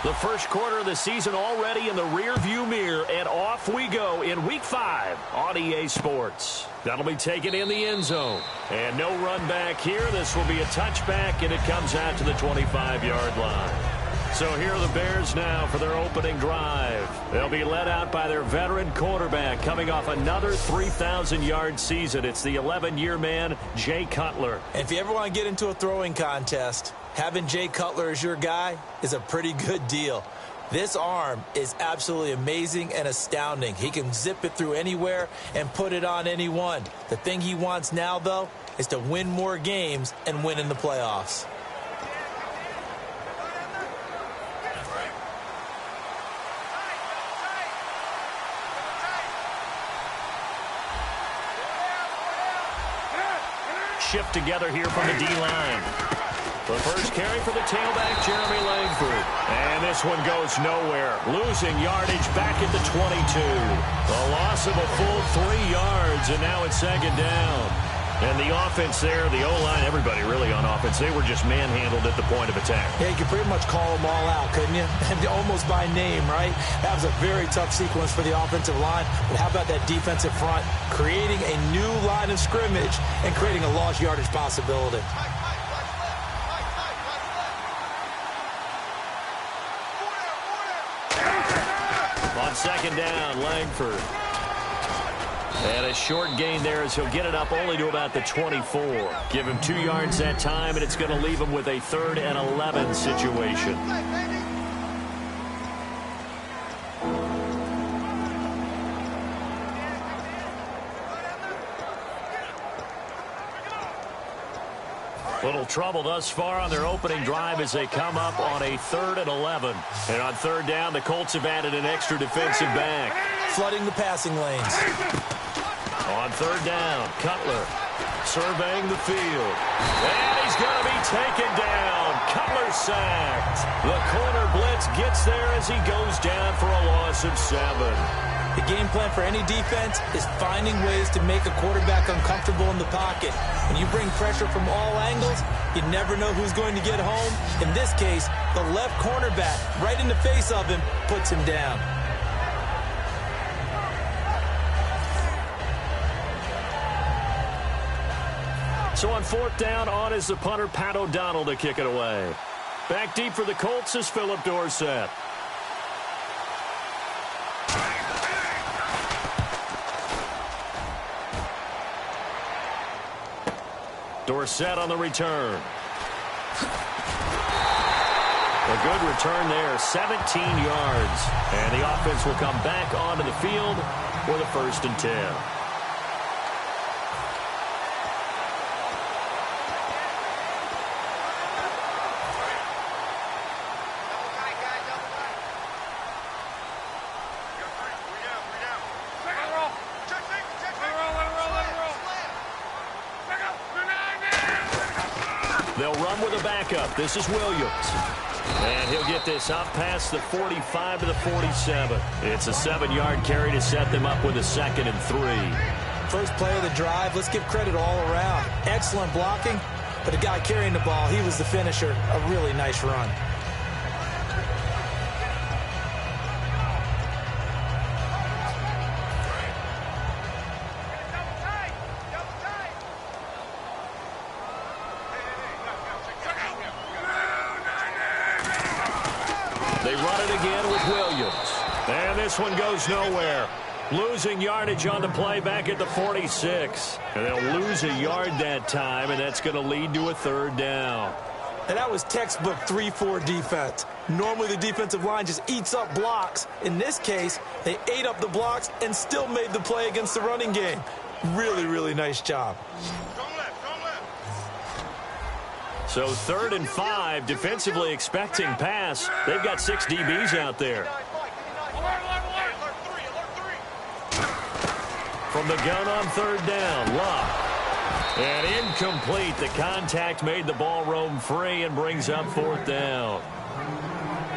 The first quarter of the season already in the rearview mirror, and off we go in Week 5 on EA Sports. That'll be taken in the end zone. And no run back here. This will be a touchback, and it comes out to the 25-yard line. So here are the Bears now for their opening drive. They'll be led out by their veteran quarterback coming off another 3,000-yard season. It's the 11-year man, Jay Cutler. If you ever want to get into a throwing contest, having Jay Cutler as your guy is a pretty good deal. This arm is absolutely amazing and astounding. He can zip it through anywhere and put it on anyone. The thing he wants now, though, is to win more games and win in the playoffs. Shift together here from the D-line. The first carry for the tailback, Jeremy Langford. And this one goes nowhere. Losing yardage back at the 22. A loss of a full 3 yards, and now it's second down. And the offense there, the O-line, everybody really on offense, they were just manhandled at the point of attack. Yeah, you could pretty much call them all out, couldn't you? And almost by name, right? That was a very tough sequence for the offensive line. But how about that defensive front? Creating a new line of scrimmage and creating a lost yardage possibility. On second down, Langford. And a short gain there as he'll get it up only to about the 24. Give him 2 yards that time, and it's going to leave him with a 3rd and 11 situation. Little trouble thus far on their opening drive as they come up on a 3rd and 11. And on 3rd down, the Colts have added an extra defensive back. Flooding the passing lanes. On 3rd down, Cutler surveying the field. And he's going to be taken down. Cutler sacked. The corner blitz gets there as he goes down for a loss of 7. The game plan for any defense is finding ways to make a quarterback uncomfortable in the pocket. When you bring pressure from all angles, you never know who's going to get home. In this case, the left cornerback, right in the face of him, puts him down. So on 4th down, on is the punter, Pat O'Donnell, to kick it away. Back deep for the Colts is Philip Dorsett. Dorsett on the return. A good return there, 17 yards. And the offense will come back onto the field for the 1st and 10. They'll run with a backup. This is Williams. And he'll get this up past the 45 to the 47. It's a 7-yard carry to set them up with a 2nd and 3. First play of the drive, let's give credit all around. Excellent blocking, but the guy carrying the ball, he was the finisher. A really nice run. They run it again with Williams. And this one goes nowhere. Losing yardage on the play back at the 46. And they'll lose a yard that time, and that's going to lead to a 3rd down. And that was textbook 3-4 defense. Normally the defensive line just eats up blocks. In this case, they ate up the blocks and still made the play against the running game. Really, really nice job. So 3rd and 5, defensively expecting pass. They've got 6 DBs out there. From the gun on 3rd down, Luck. And incomplete. The contact made the ball roam free and brings up 4th down.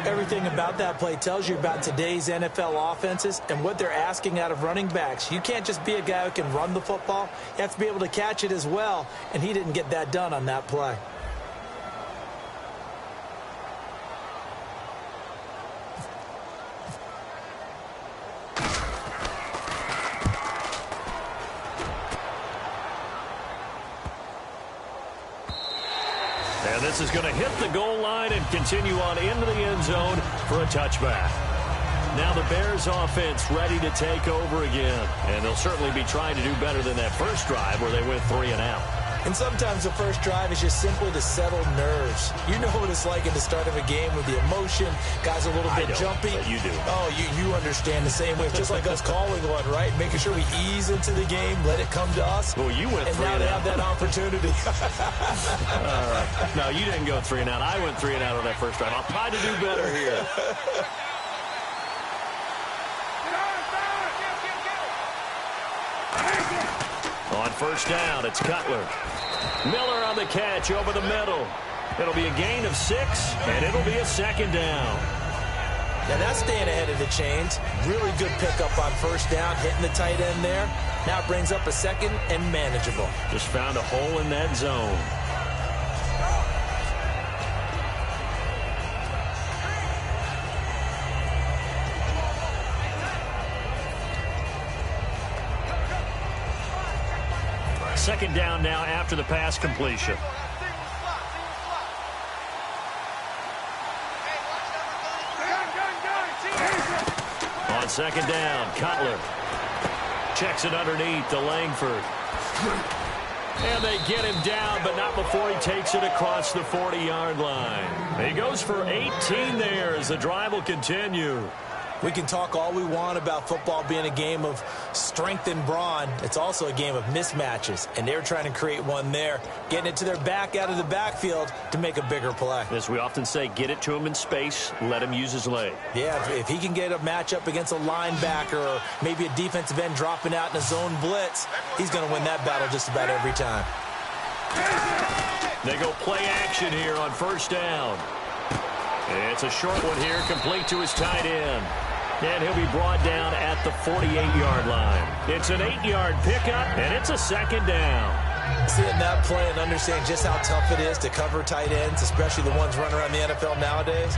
Everything about that play tells you about today's NFL offenses and what they're asking out of running backs. You can't just be a guy who can run the football. You have to be able to catch it as well, and he didn't get that done on that play. pass is going to hit the goal line and continue on into the end zone for a touchback. Now the Bears offense ready to take over again. And they'll certainly be trying to do better than that first drive where they went 3 and out. And sometimes the first drive is just simply to settle nerves. You know what it's like at the start of a game with the emotion. Guys are a little bit jumpy. But you do. Oh, you understand the same way. It's just like us calling one, right? Making sure we ease into the game, let it come to us. Well, you went 3 and out. And now they have that opportunity. All right. No, you didn't go 3 and out. I went 3 and out on that first drive. I'll try to do better here. On first down, it's Cutler. Miller on the catch over the middle. It'll be a gain of 6, and it'll be a second down. Now that's staying ahead of the chains. Really good pickup on first down, hitting the tight end there. Now it brings up a second and manageable. Just found a hole in that zone. Second down now after the pass completion. On second down, Cutler checks it underneath to Langford. And they get him down, but not before he takes it across the 40-yard line. He goes for 18 there as the drive will continue. We can talk all we want about football being a game of strength and brawn. It's also a game of mismatches, and they're trying to create one there, getting it to their back out of the backfield to make a bigger play. As we often say, get it to him in space, let him use his leg. Yeah, if he can get a matchup against a linebacker or maybe a defensive end dropping out in a zone blitz, he's going to win that battle just about every time. They go play action here on first down. It's a short one here, complete to his tight end. And he'll be brought down at the 48-yard line. It's an 8-yard pickup, and it's a second down. Seeing that play and understanding just how tough it is to cover tight ends, especially the ones running around the NFL nowadays,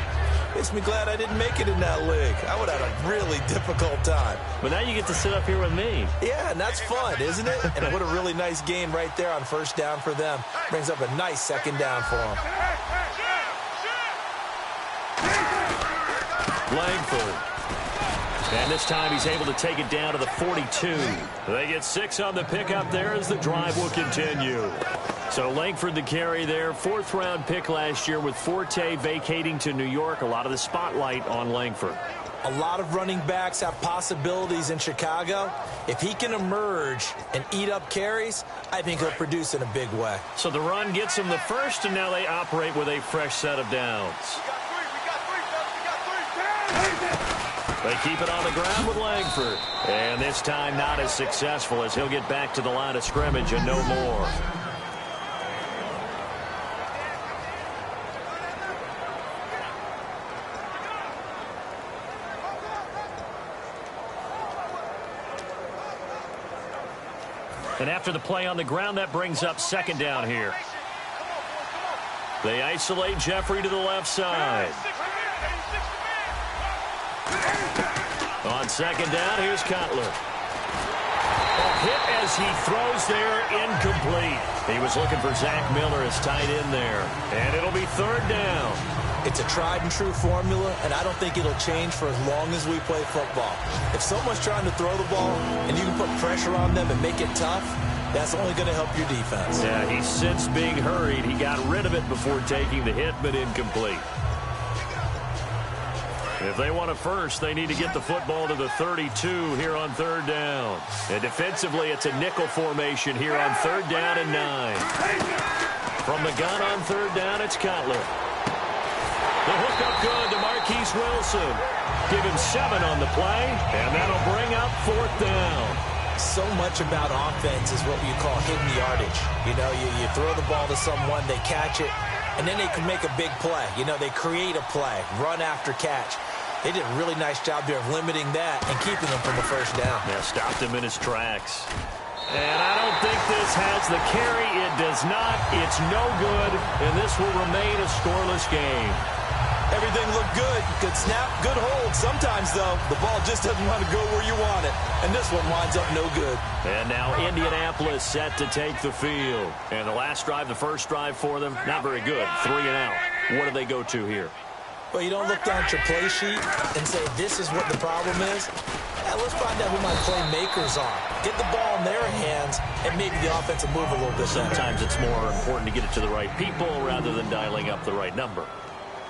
makes me glad I didn't make it in that league. I would have had a really difficult time. But now you get to sit up here with me. Yeah, and that's fun, isn't it? And what a really nice game right there on first down for them. Brings up a nice second down for them. Langford. And this time he's able to take it down to the 42. They get 6 on the pickup there as the drive will continue. So Langford the carry there. 4th-round pick last year with Forte vacating to New York. A lot of the spotlight on Langford. A lot of running backs have possibilities in Chicago. If he can emerge and eat up carries, I think he'll produce in a big way. So the run gets him the first, and now they operate with a fresh set of downs. They keep it on the ground with Langford. And this time not as successful as he'll get back to the line of scrimmage and no more. And after the play on the ground, that brings up second down here. They isolate Jeffrey to the left side. On second down, here's Cutler. A hit as he throws there, incomplete. He was looking for Zach Miller as tight end there. And it'll be third down. It's a tried-and-true formula, and I don't think it'll change for as long as we play football. If someone's trying to throw the ball and you can put pressure on them and make it tough, that's only going to help your defense. Yeah, he's since being hurried. He got rid of it before taking the hit, but incomplete. If they want a first, they need to get the football to the 32 here on third down. And defensively, it's a nickel formation here on third down and 9. From the gun on third down, it's Cutler. The hook up good to Marquise Wilson. Give him 7 on the play, and that'll bring up 4th down. So much about offense is what you call hidden yardage. You know, you throw the ball to someone, they catch it, and then they can make a big play. You know, they create a play, run after catch. They did a really nice job there of limiting that and keeping him from a first down. Yeah, stopped him in his tracks. And I don't think this has the carry. It does not. It's no good, and this will remain a scoreless game. Everything looked good. Good snap, good hold. Sometimes, though, the ball just doesn't want to go where you want it. And this one winds up no good. And now Indianapolis set to take the field. And the last drive, the first drive for them, not very good. 3 and out. What do they go to here? Well, you don't look down at your play sheet and say, this is what the problem is. Yeah, let's find out who my playmakers are. Get the ball in their hands, and maybe the offense will move a little bit better. Sometimes it's more important to get it to the right people rather than dialing up the right number.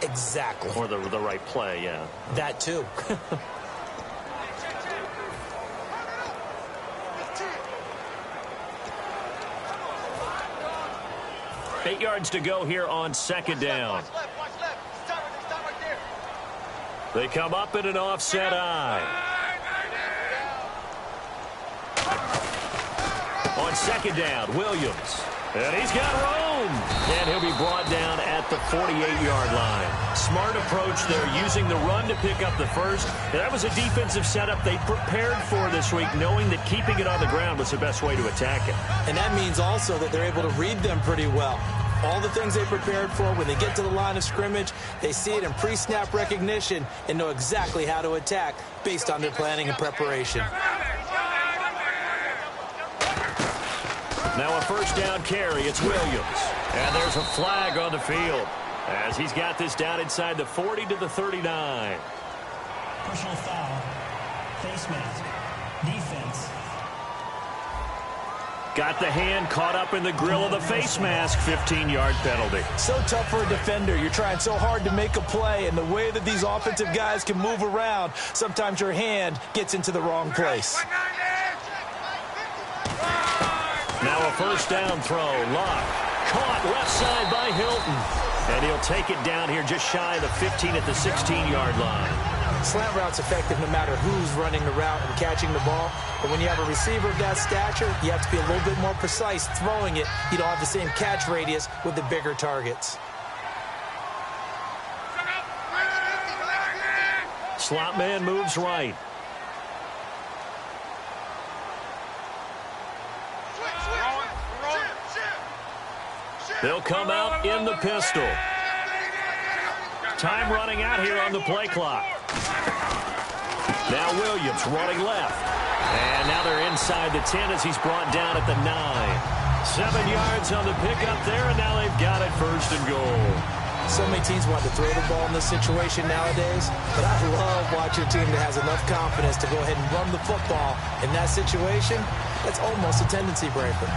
Exactly. Or the right play, yeah. That, too. Eight yards to go here on second down. They come up in an offset eye. On second down, Williams. And he's got room. And he'll be brought down at the 48-yard line. Smart approach there, using the run to pick up the first. And that was a defensive setup they prepared for this week, knowing that keeping it on the ground was the best way to attack it. And that means also that they're able to read them pretty well. All the things they prepared for, when they get to the line of scrimmage, they see it in pre-snap recognition and know exactly how to attack based on their planning and preparation. Now a first down carry, it's Williams. And there's a flag on the field as he's got this down inside the 40 to the 39. Personal foul, face mask, defense. Got the hand caught up in the grill of the face mask, 15-yard penalty. So tough for a defender. You're trying so hard to make a play, and the way that these offensive guys can move around, sometimes your hand gets into the wrong place. Now a first down throw. Locke caught left side by Hilton. And he'll take it down here just shy of the 15 at the 16-yard line. Slant route's effective no matter who's running the route and catching the ball. But when you have a receiver of that stature, you have to be a little bit more precise throwing it. You don't have the same catch radius with the bigger targets. Slot man moves right. They'll come out in the pistol. Time running out here on the play clock. Now Williams running left. And now they're inside the 10 as he's brought down at the 9. 7 yards on the pickup there, and now they've got it first and goal. So many teams want to throw the ball in this situation nowadays, but I love watching a team that has enough confidence to go ahead and run the football. In that situation, that's almost a tendency breaker.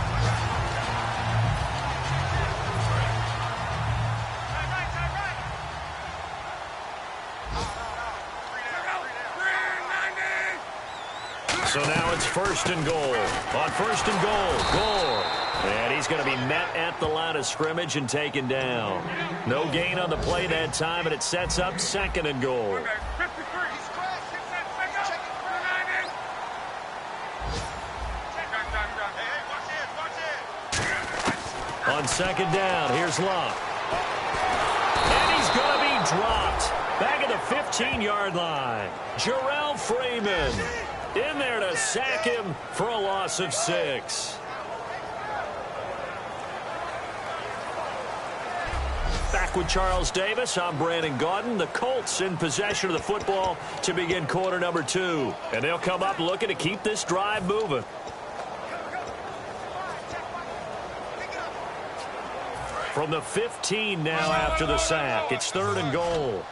So now it's first and goal. On first and goal, Gore. And he's going to be met at the line of scrimmage and taken down. No gain on the play that time, and it sets up second and goal. On second down, here's Locke. And he's going to be dropped. Back at the 15-yard line. Jarrell Freeman in there to sack him for a loss of 6. Back with Charles Davis, I'm Brandon Gaudin. The Colts in possession of the football to begin quarter number 2. And they'll come up looking to keep this drive moving. From the 15 now after the sack. It's third and goal.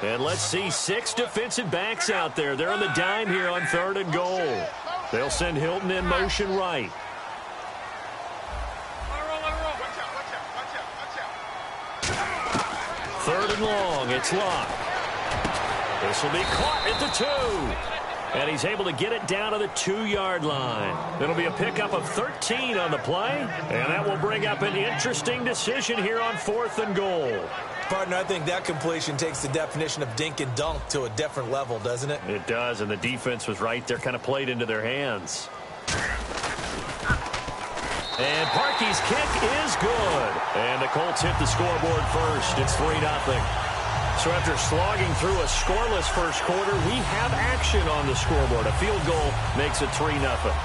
And let's see, 6 defensive backs out there. They're on the dime here on third and goal. They'll send Hilton in motion right. Third and long, it's Locke. This will be caught at the 2. And he's able to get it down to the 2-yard line. It'll be a pickup of 13 on the play. And that will bring up an interesting decision here on fourth and goal. Partner, I think that completion takes the definition of dink and dunk to a different level, doesn't it? It does, and the defense was right there, kind of played into their hands. And Parkey's kick is good. And the Colts hit the scoreboard first. It's 3-0. So after slogging through a scoreless first quarter, we have action on the scoreboard. A field goal makes it 3-0.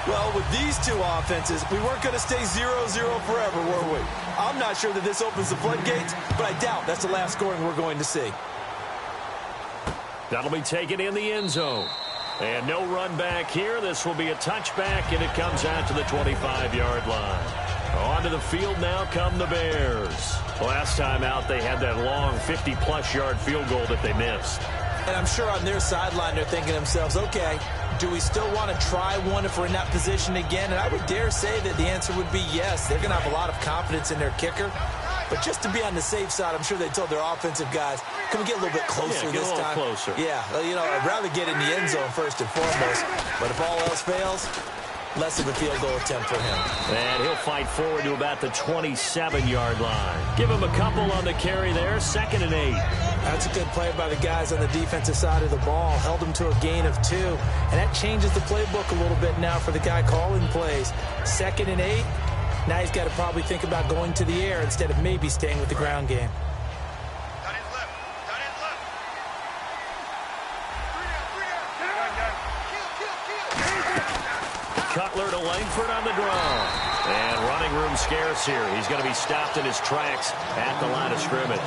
Well, with these two offenses, we weren't going to stay 0-0 forever, were we? I'm not sure that this opens the floodgates, but I doubt that's the last scoring we're going to see. That'll be taken in the end zone. And no run back here. This will be a touchback, and it comes out to the 25-yard line. Onto the field now come the Bears. Last time out, they had that long 50-plus yard field goal that they missed. And I'm sure on their sideline, they're thinking to themselves, okay, do we still want to try one if we're in that position again? And I would dare say that the answer would be yes. They're going to have a lot of confidence in their kicker. But just to be on the safe side, I'm sure they told their offensive guys, can we get a little bit closer this time? Closer. Yeah, you know, I'd rather get in the end zone first and foremost. But if all else fails, less of a field goal attempt for him. And he'll fight forward to about the 27-yard line. Give him a couple on the carry there, 2nd and 8. That's a good play by the guys on the defensive side of the ball. Held them to a gain of 2. And that changes the playbook a little bit now for the guy calling plays. 2nd and 8. Now he's got to probably think about going to the air instead of maybe staying with the ground game. Cutler to Langford on the draw. And running room scarce here. He's going to be stopped in his tracks at the line of scrimmage.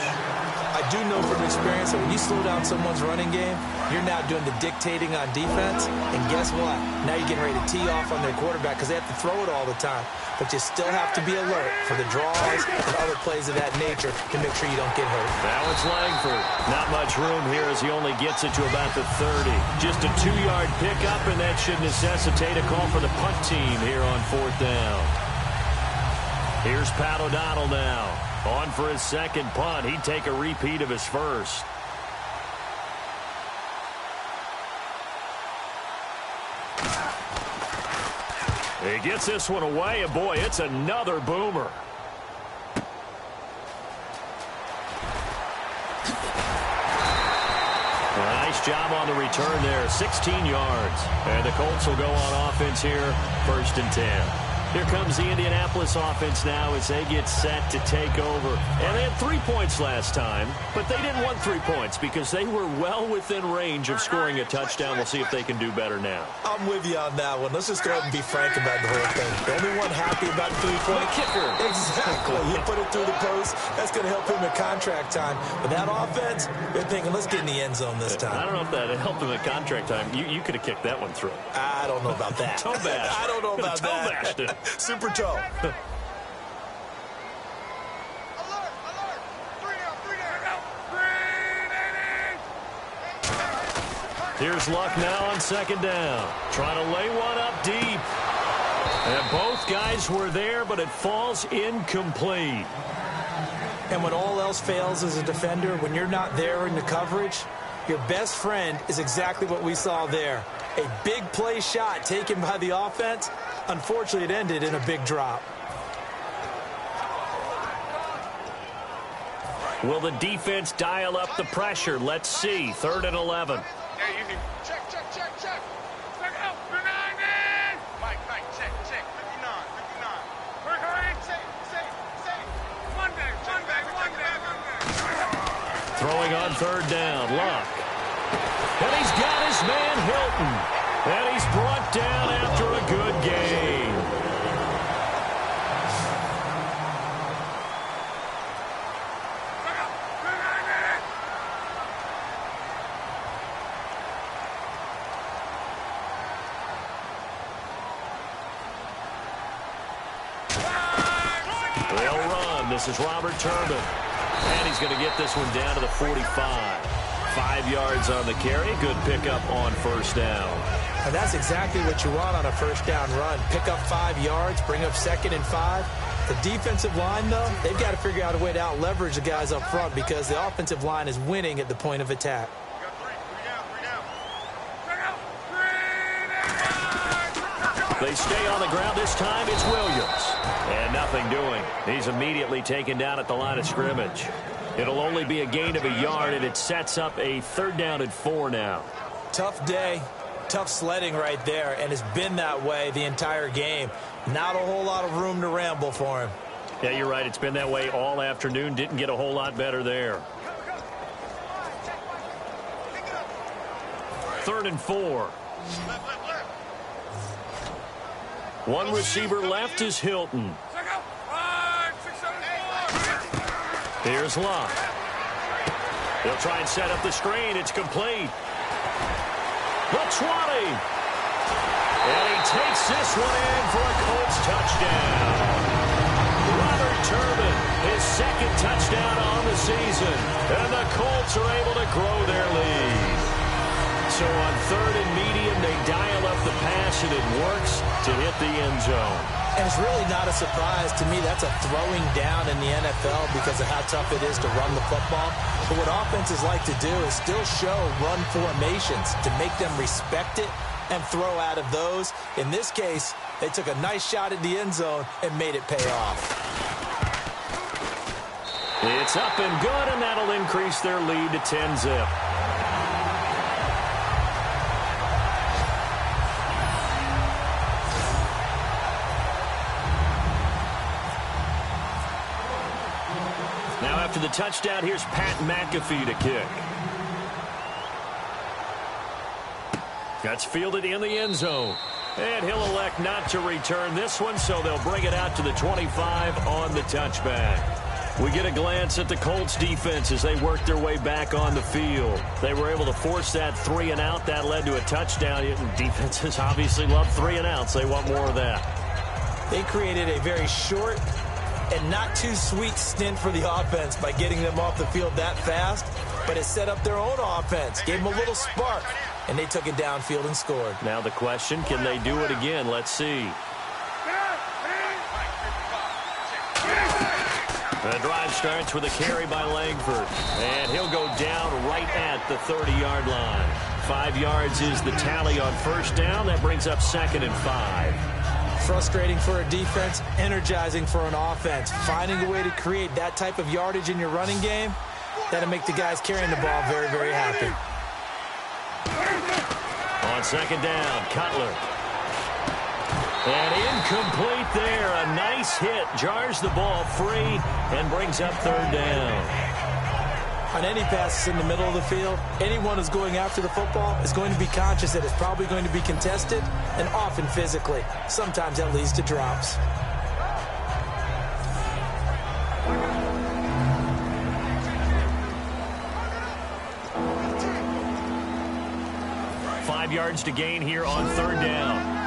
I do know from experience that when you slow down someone's running game, you're now doing the dictating on defense. And guess what? Now you're getting ready to tee off on their quarterback because they have to throw it all the time. But you still have to be alert for the draws and other plays of that nature to make sure you don't get hurt. Now it's Langford. Not much room here as he only gets it to about the 30. Just a 2-yard pickup, and that should necessitate a call for the punt team here on 4th down. Here's Pat O'Donnell now. On for his second punt. He'd take a repeat of his first. He gets this one away, and boy, it's another boomer. Nice job on the return there, 16 yards. And the Colts will go on offense here, 1st and 10. Here comes the Indianapolis offense now as they get set to take over. And they had 3 points last time, but they didn't want 3 points because they were well within range of scoring a touchdown. We'll see if they can do better now. I'm with you on that one. Let's just go ahead and be frank about the whole thing. The only one happy about the 3-point kicker. Exactly. You put it through the post. That's going to help him at contract time. But that offense, they're thinking, let's get in the end zone this time. I don't know if that helped him at contract time. You could have kicked that one through. I don't know about that. Toe bash. I don't know about that. Toe bashed it. Super toe. Here's Luck now on 2nd down. Trying to lay one up deep. And both guys were there, but it falls incomplete. And when all else fails as a defender, when you're not there in the coverage, your best friend is exactly what we saw there. A big play shot taken by the offense. Unfortunately, it ended in a big drop. Will the defense dial up the pressure? Let's see. 3rd and 11. Check. Check out. 59. Mike, check. 59. Say. Monday. Throwing on 3rd down. Luck. And he's got his man Hilton. And he's brought down after a good game. They'll run. This is Robert Turbin. And he's going to get this one down to the 45. 5 yards on the carry. Good pickup on 1st down. And that's exactly what you want on a 1st down run. Pick up 5 yards, bring up 2nd and 5. The defensive line, though, they've got to figure out a way to out-leverage the guys up front because the offensive line is winning at the point of attack. They stay on the ground. This time it's Williams. And nothing doing. He's immediately taken down at the line of scrimmage. It'll only be a gain of a yard, and it sets up a 3rd down and 4 now. Tough day, tough sledding right there, and it's been that way the entire game. Not a whole lot of room to ramble for him. Yeah, you're right. It's been that way all afternoon. Didn't get a whole lot better there. 3rd and 4. One receiver left is Hilton. Here's Luck. They'll try and set up the screen. It's complete. The 20. And he takes this one in for a Colts touchdown. Robert Turbin, his second touchdown on the season. And the Colts are able to grow their lead. So on third and medium, they dial up the pass, and it works to hit the end zone. And it's really not a surprise to me. That's a throwing down in the NFL because of how tough it is to run the football. But what offenses like to do is still show run formations to make them respect it and throw out of those. In this case, they took a nice shot at the end zone and made it pay off. It's up and good, and that'll increase their lead to 10-zip. Now after the touchdown, here's Pat McAfee to kick. That's fielded in the end zone. And he'll elect not to return this one, so they'll bring it out to the 25 on the touchback. We get a glance at the Colts defense as they work their way back on the field. They were able to force that 3 and out. That led to a touchdown. Defenses obviously love 3 and outs. They want more of that. They created a very short and not too sweet stint for the offense by getting them off the field that fast, but it set up their own offense, gave them a little spark, and they took it downfield and scored. Now the question, can they do it again? Let's see. The drive starts with a carry by Langford, and he'll go down right at the 30-yard line. 5 yards is the tally on first down. That brings up 2nd and 5. Frustrating for a defense, energizing for an offense. Finding a way to create that type of yardage in your running game, that'll make the guys carrying the ball very, very happy. On 2nd down, Cutler. And incomplete there. A nice hit. Jars the ball free and brings up 3rd down. On any passes in the middle of the field, anyone who's going after the football is going to be conscious that it's probably going to be contested, and often physically. Sometimes that leads to drops. Five yards to gain here on 3rd down.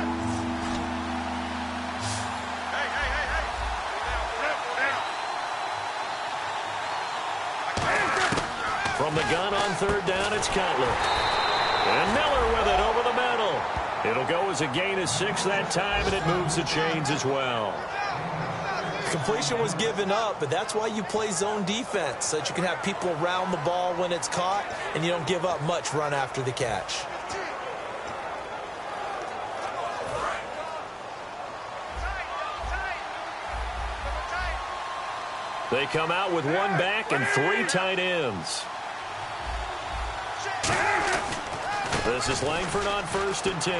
From the gun on 3rd down, it's Cutler. And Miller with it over the middle. It'll go as a gain of 6 that time, and it moves the chains as well. Completion was given up, but that's why you play zone defense, so that you can have people around the ball when it's caught, and you don't give up much run after the catch. They come out with 1 back and 3 tight ends. This is Langford on 1st and 10.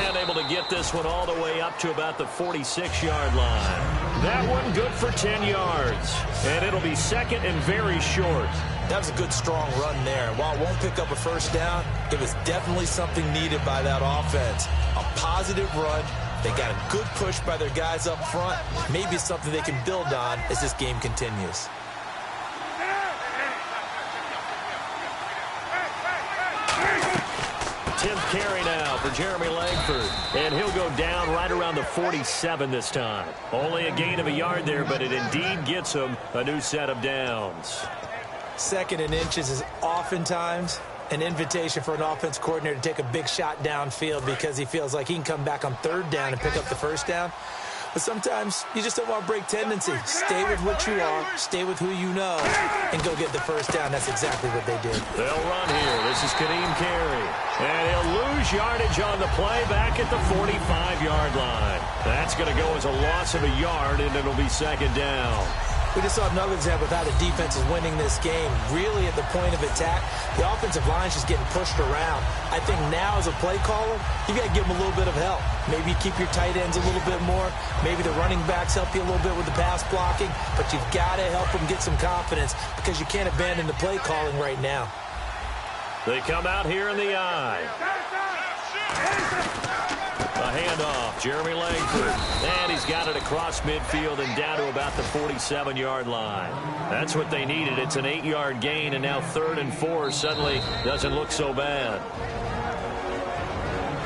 And able to get this one all the way up to about the 46-yard line. That one good for 10 yards. And it'll be 2nd and very short. That was a good, strong run there. While it won't pick up a first down, it was definitely something needed by that offense. A positive run. They got a good push by their guys up front. Maybe it's something they can build on as this game continues. 10th carry now for Jeremy Langford. And he'll go down right around the 47 this time. Only a gain of a yard there, but it indeed gets him a new set of downs. 2nd and inches is oftentimes an invitation for an offense coordinator to take a big shot downfield because he feels like he can come back on 3rd down and pick up the first down. But sometimes you just don't want to break tendency. Stay with what you are, stay with who you know, and go get the first down. That's exactly what they did. They'll run here. This is Kadeem Carey. And he'll lose yardage on the play back at the 45-yard line. That's going to go as a loss of a yard, and it'll be 2nd down. We just saw another example of how the defense is winning this game. Really at the point of attack, the offensive line's just getting pushed around. I think now as a play caller, you got to give them a little bit of help. Maybe keep your tight ends a little bit more. Maybe the running backs help you a little bit with the pass blocking. But you've got to help them get some confidence because you can't abandon the play calling right now. They come out here in the eye. A handoff, Jeremy Langford. And he's got it across midfield and down to about the 47-yard line. That's what they needed. It's an 8-yard gain, and now 3rd and 4 suddenly doesn't look so bad.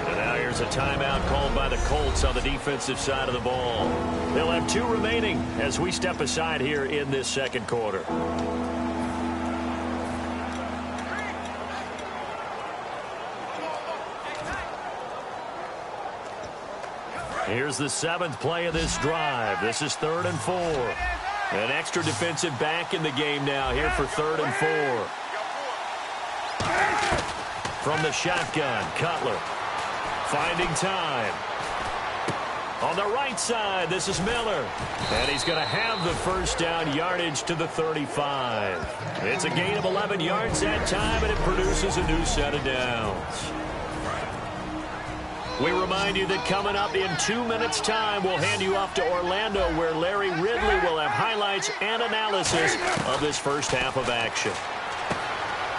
And now here's a timeout called by the Colts on the defensive side of the ball. They'll have 2 remaining as we step aside here in this second quarter. Here's the 7th play of this drive. This is 3rd and 4. An extra defensive back in the game now here for 3rd and 4. From the shotgun, Cutler finding time. On the right side, this is Miller. And he's going to have the first down, yardage to the 35. It's a gain of 11 yards that time, and it produces a new set of downs. We remind you that coming up in 2 minutes' time, we'll hand you off to Orlando, where Larry Ridley will have highlights and analysis of this first half of action.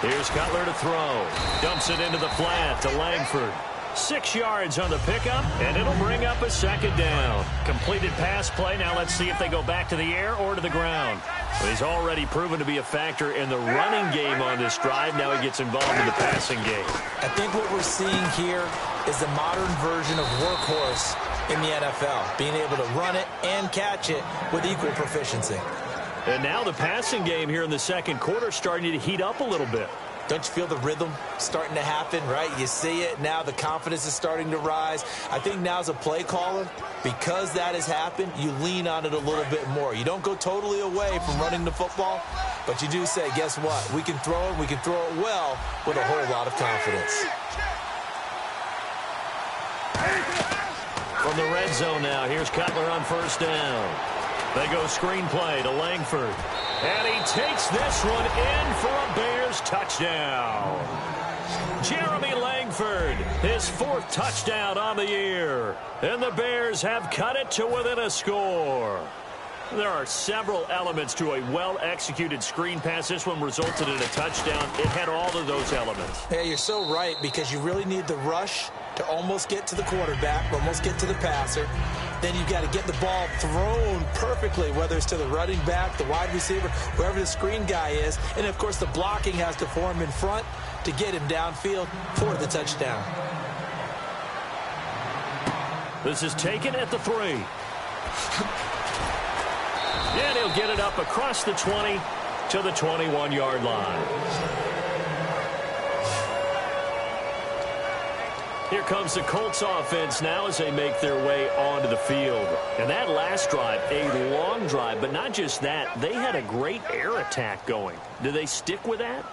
Here's Cutler to throw. Dumps it into the flat to Langford. 6 yards on the pickup, and it'll bring up a second down. Completed pass play. Now let's see if they go back to the air or to the ground. But he's already proven to be a factor in the running game on this drive. Now he gets involved in the passing game. I think what we're seeing here is the modern version of workhorse in the NFL, being able to run it and catch it with equal proficiency. And now the passing game here in the second quarter starting to heat up a little bit. Don't you feel the rhythm starting to happen, right? You see it now. The confidence is starting to rise. I think now as a play caller, because that has happened, you lean on it a little bit more. You don't go totally away from running the football, but you do say, guess what? We can throw it. We can throw it well with a whole lot of confidence. From the red zone now, here's Cutler on first down. They go screenplay to Langford. And he takes this one in for a Bears touchdown. Jeremy Langford, his 4th touchdown on the year. And the Bears have cut it to within a score. There are several elements to a well-executed screen pass. This one resulted in a touchdown. It had all of those elements. Yeah, you're so right, because you really need the rush to almost get to the quarterback, almost get to the passer. Then you've got to get the ball thrown perfectly, whether it's to the running back, the wide receiver, wherever the screen guy is. And, of course, the blocking has to form in front to get him downfield for the touchdown. This is taken at the 3. And he'll get it up across the 20 to the 21-yard line. Here comes the Colts offense now as they make their way onto the field. And that last drive, a long drive, but not just that. They had a great air attack going. Do they stick with that?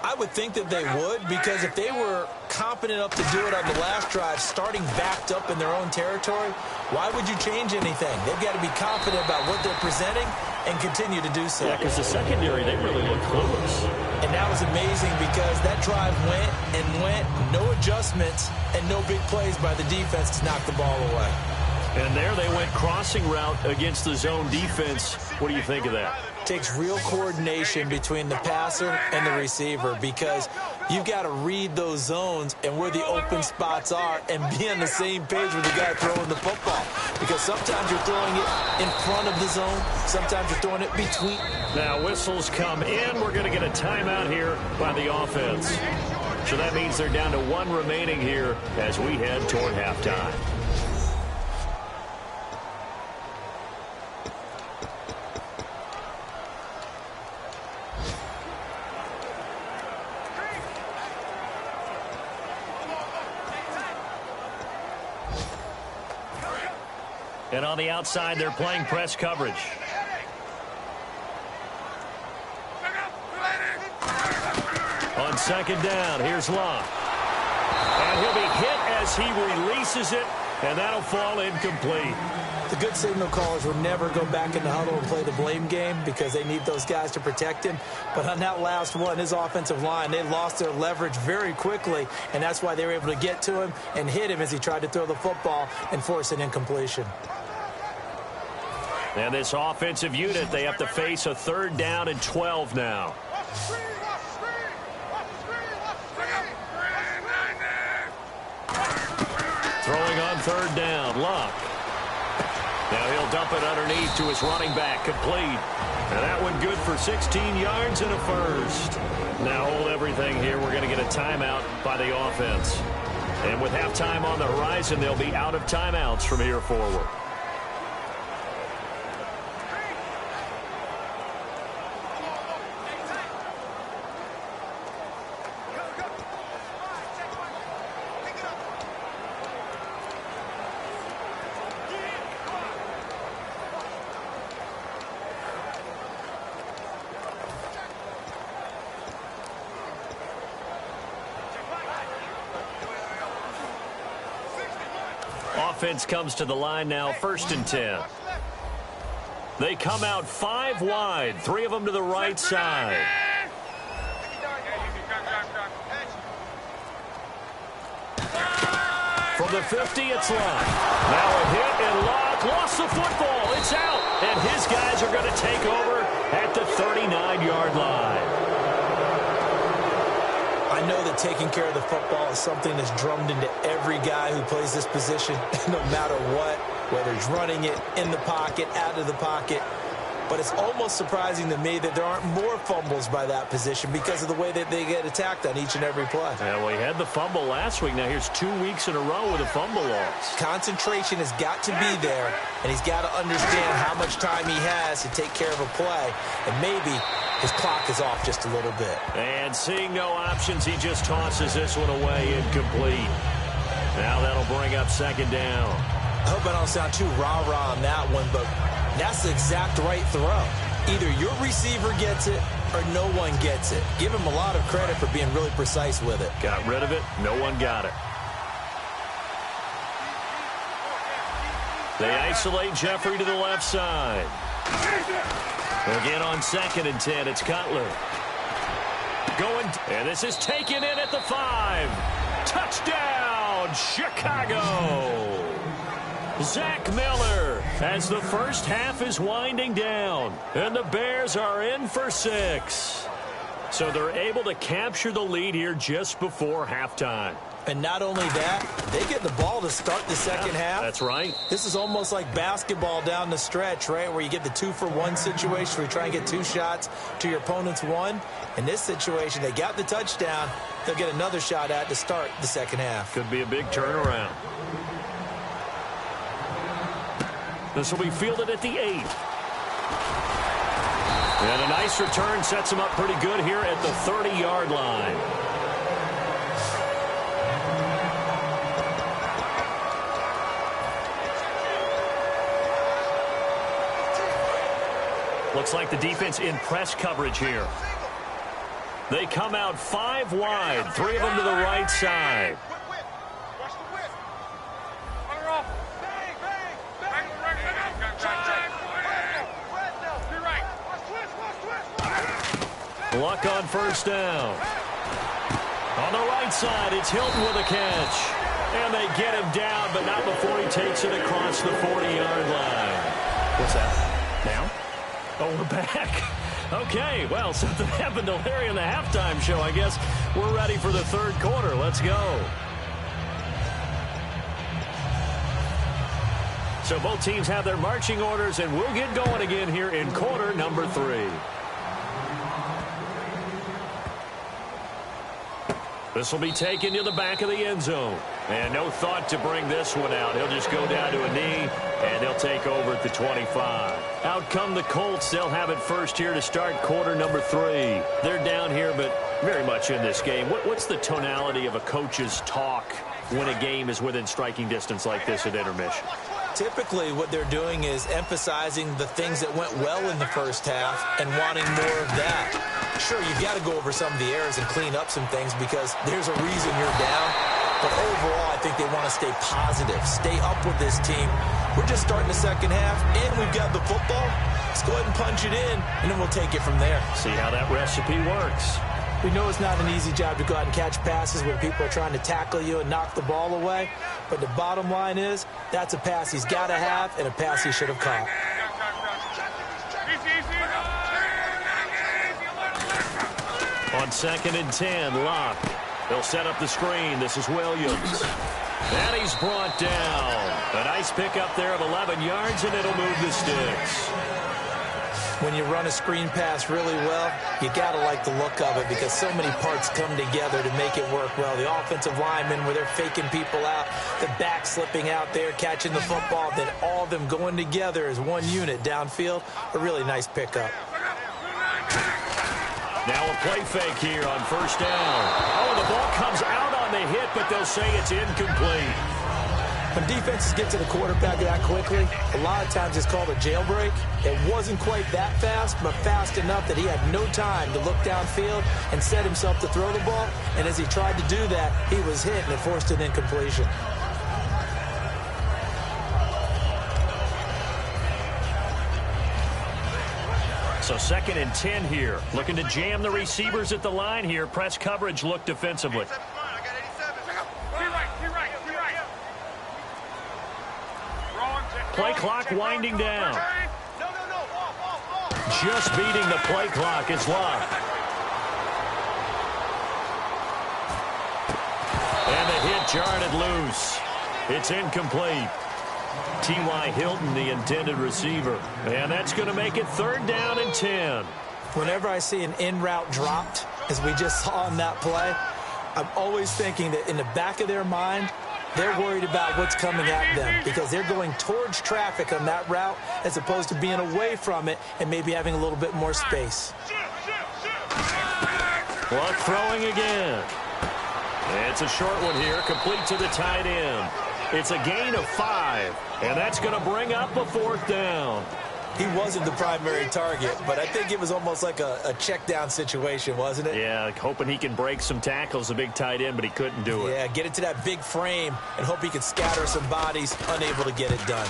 I would think that they would, because if they were confident enough to do it on the last drive, starting backed up in their own territory, why would you change anything? They've got to be confident about what they're presenting and continue to do so. Yeah, because the secondary, they really look clueless. And that was amazing, because that drive went and went, no adjustments, and no big plays by the defense to knock the ball away. And there they went crossing route against the zone defense. What do you think of that? Takes real coordination between the passer and the receiver, because you've got to read those zones and where the open spots are and be on the same page with the guy throwing the football. Because sometimes you're throwing it in front of the zone, sometimes you're throwing it between. Now whistles come in. We're going to get a timeout here by the offense. So that means they're down to 1 remaining here as we head toward halftime. And on the outside, they're playing press coverage. On second down, here's Locke. And he'll be hit as he releases it, and that'll fall incomplete. The good signal callers will never go back in the huddle and play the blame game, because they need those guys to protect him. But on that last one, his offensive line, they lost their leverage very quickly, and that's why they were able to get to him and hit him as he tried to throw the football and force an incompletion. And this offensive unit, they have to face a 3rd down and 12 now. Throwing on on third down. Luck. Now he'll dump it underneath to his running back. Complete. And that one good for 16 yards and a first. Now hold everything here. We're going to get a timeout by the offense. And with halftime on the horizon, they'll be out of timeouts from here forward. Offense comes to the line now, 1st and 10. They come out 5 wide, 3 of them to the right side. From the 50, it's Luck. Now a hit, and Luck lost the football. It's out, and his guys are going to take over at the 39-yard line. I know that taking care of the football is something that's drummed into every guy who plays this position, no matter what, whether he's running it, in the pocket, out of the pocket. But it's almost surprising to me that there aren't more fumbles by that position because of the way that they get attacked on each and every play. Yeah, well, he had the fumble last week. Now here's 2 weeks in a row with a fumble loss. Concentration has got to be there, and he's got to understand how much time he has to take care of a play, and maybe his clock is off just a little bit. And seeing no options, he just tosses this one away incomplete. Now that'll bring up 2nd down. I hope I don't sound too rah-rah on that one, but that's the exact right throw. Either your receiver gets it or no one gets it. Give him a lot of credit for being really precise with it. Got rid of it. No one got it. They isolate Jeffrey to the left side. Again on 2nd and 10, it's Cutler. Going, and this is taken in at the 5. Touchdown, Chicago! Zach Miller as the first half is winding down. And the Bears are in for 6. So they're able to capture the lead here just before halftime. And not only that, they get the ball to start the second half. That's right. This is almost like basketball down the stretch, right, where you get the 2-for-1 situation where you try and get 2 shots to your opponent's 1. In this situation, they got the touchdown. They'll get another shot at to start the second half. Could be a big turnaround. This will be fielded at the 8. And a nice return sets him up pretty good here at the 30-yard line. Looks like the defense in press coverage here. They come out 5 wide, 3 of them to the right side. Luck on 1st down. On the right side, it's Hilton with a catch. And they get him down, but not before he takes it across the 40-yard line. What's that? Now? Oh, we're back. Okay, well, something happened to Larry in the halftime show. I guess we're ready for the 3rd quarter. Let's go. So both teams have their marching orders, and we'll get going again here in quarter number 3. This will be taken to the back of the end zone. And no thought to bring this one out. He'll just go down to a knee, and they'll take over at the 25. Out come the Colts. They'll have it first here to start quarter number 3. They're down here, but very much in this game. What's the tonality of a coach's talk when a game is within striking distance like this at intermission? Typically, what they're doing is emphasizing the things that went well in the first half and wanting more of that. Sure, you've got to go over some of the errors and clean up some things because there's a reason you're down. But overall, I think they want to stay positive, stay up with this team. We're just starting the second half, and we've got the football. Let's go ahead and punch it in, and then we'll take it from there. See how that recipe works. We know it's not an easy job to go out and catch passes when people are trying to tackle you and knock the ball away. But the bottom line is, that's a pass he's got to have and a pass he should have caught. On 2nd and 10, Luck. They'll set up the screen. This is Williams. And he's brought down. A nice pickup there of 11 yards, and it'll move the sticks. When you run a screen pass really well, you got to like the look of it because so many parts come together to make it work well. The offensive linemen, where they're faking people out, the back slipping out there, catching the football, then all of them going together as one unit downfield. A really nice pickup. Now a play fake here on first down. Oh, the ball comes out on the hit, but they'll say it's incomplete. When defenses get to the quarterback that quickly, a lot of times it's called a jailbreak. It wasn't quite that fast, but fast enough that he had no time to look downfield and set himself to throw the ball. And as he tried to do that, he was hit and it forced an incompletion. So 2nd and 10 here. Looking to jam the receivers at the line here. Press coverage look defensively. Play clock winding down. Just beating the play clock is Love. And the hit jarred it loose. It's incomplete. T.Y. Hilton, the intended receiver. And that's going to make it 3rd down and 10. Whenever I see an in-route dropped, as we just saw in that play, I'm always thinking that in the back of their mind, they're worried about what's coming at them because they're going towards traffic on that route as opposed to being away from it and maybe having a little bit more space. Clock throwing again. It's a short one here, complete to the tight end. It's a gain of 5, and that's going to bring up a 4th down. He wasn't the primary target, but I think it was almost like a check down situation, wasn't it? Yeah, hoping he can break some tackles, a big tight end, but he couldn't do it. Yeah, get it to that big frame and hope he can scatter some bodies, unable to get it done.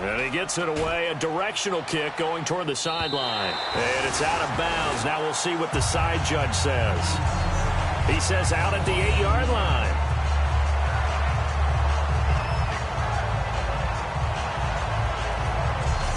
And he gets it away, a directional kick going toward the sideline. And it's out of bounds. Now we'll see what the side judge says. He says out at the 8-yard line.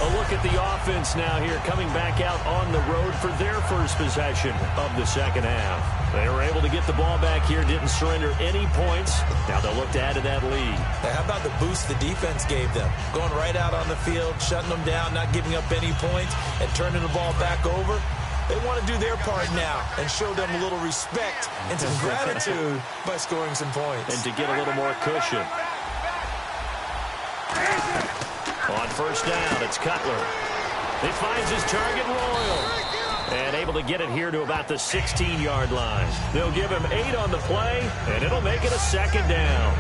A look at the offense now here, coming back out on the road for their first possession of the second half. They were able to get the ball back here, didn't surrender any points. Now they'll look to add to that lead. Now, how about the boost the defense gave them? Going right out on the field, shutting them down, not giving up any points, and turning the ball back over. They want to do their part now and show them a little respect and some gratitude by scoring some points. And to get a little more cushion. On first down, it's Cutler. He finds his target, Royal. And able to get it here to about the 16-yard line. They'll give him 8 on the play, and it'll make it a 2nd down.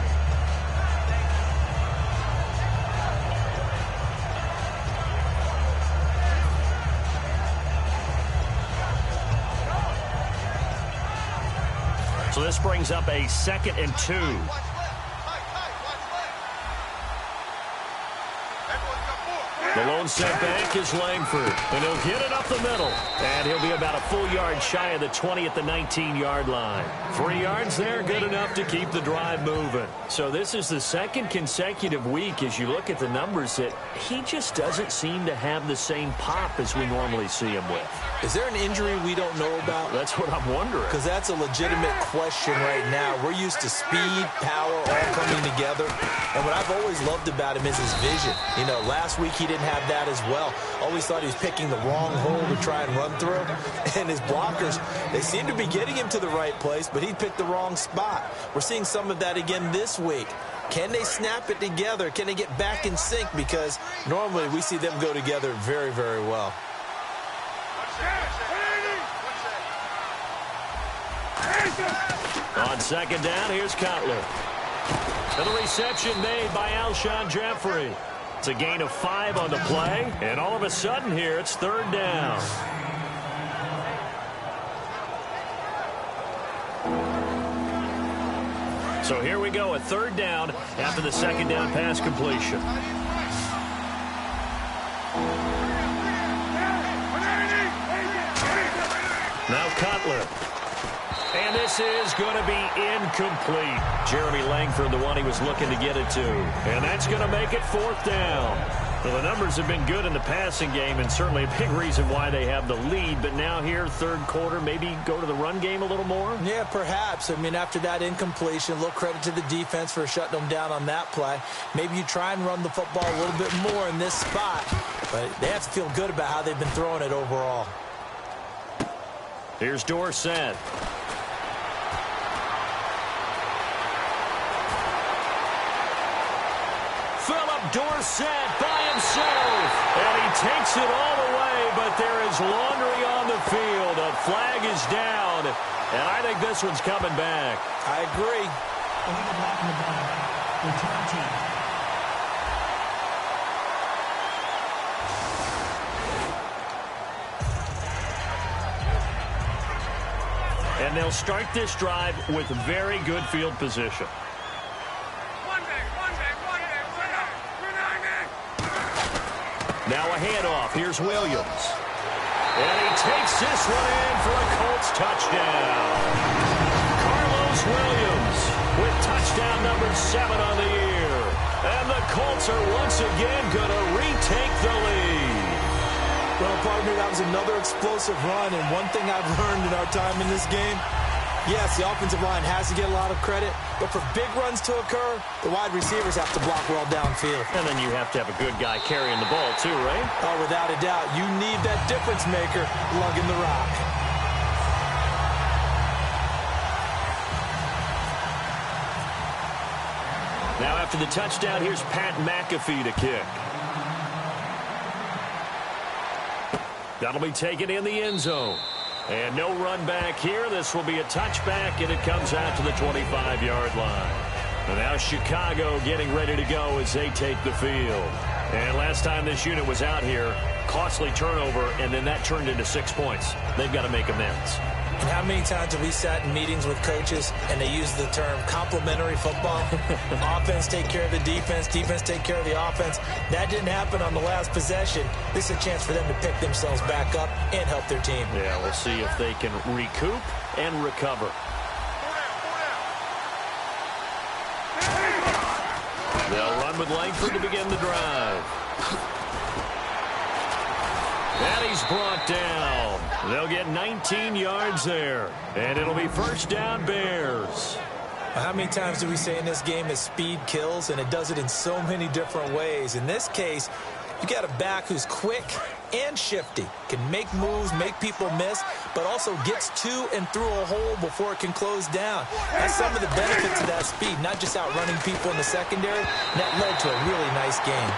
So this brings up a 2nd and 2. The lone set back is Langford, and he'll get it up the middle. And he'll be about a full yard shy of the 20 at the 19-yard line. 3 yards there, good enough to keep the drive moving. So this is the 2nd consecutive week, as you look at the numbers, that he just doesn't seem to have the same pop as we normally see him with. Is there an injury we don't know about? That's what I'm wondering. Because that's a legitimate question right now. We're used to speed, power, all coming together. And what I've always loved about him is his vision. You know, last week he didn't have that as well. Always thought he was picking the wrong hole to try and run through. And his blockers, they seem to be getting him to the right place, but he picked the wrong spot. We're seeing some of that again this week. Can they snap it together? Can they get back in sync? Because normally we see them go together very, very well. On 2nd down, here's Cutler. And the reception made by Alshon Jeffrey. It's a gain of 5 on the play, and all of a sudden here, it's 3rd down. So here we go, a 3rd down after the 2nd down pass completion. Now Cutler. And this is going to be incomplete. Jeremy Langford, the one he was looking to get it to. And that's going to make it 4th down. Well, the numbers have been good in the passing game and certainly a big reason why they have the lead. But now here, third quarter, maybe go to the run game a little more? Yeah, perhaps. I mean, after that incompletion, a little credit to the defense for shutting them down on that play. Maybe you try and run the football a little bit more in this spot. But they have to feel good about how they've been throwing it overall. Here's Dorsett. Dorsett by himself, and he takes it all the way, but there is laundry on the field. A flag is down, and I think this one's coming back. I agree. Illegal blocking the ball. Return team. And they'll start this drive with very good field position. Now a handoff. Here's Williams. And he takes this one in for a Colts touchdown. Carlos Williams with touchdown number 7 on the year. And the Colts are once again going to retake the lead. Well, partner, that was another explosive run. And one thing I've learned in our time in this game, yes, the offensive line has to get a lot of credit, but for big runs to occur, the wide receivers have to block well downfield. And then you have to have a good guy carrying the ball too, right? Oh, without a doubt. You need that difference maker lugging the rock. Now after the touchdown, here's Pat McAfee to kick. That'll be taken in the end zone. And no run back here. This will be a touchback, and it comes out to the 25-yard line. And now Chicago getting ready to go as they take the field. And last time this unit was out here, costly turnover, and then that turned into 6 points. They've got to make amends. And how many times have we sat in meetings with coaches and they use the term complementary football? Offense take care of the defense, defense take care of the offense. That didn't happen on the last possession. This is a chance for them to pick themselves back up and help their team. Yeah, we'll see if they can recoup and recover. They'll run with Langford to begin the drive. And he's brought down. They'll get 19 yards there. And it'll be first down, Bears. How many times do we say in this game that speed kills, and it does it in so many different ways? In this case, you got a back who's quick and shifty, can make moves, make people miss, but also gets to and through a hole before it can close down. That's some of the benefits of that speed, not just outrunning people in the secondary. And that led to a really nice game.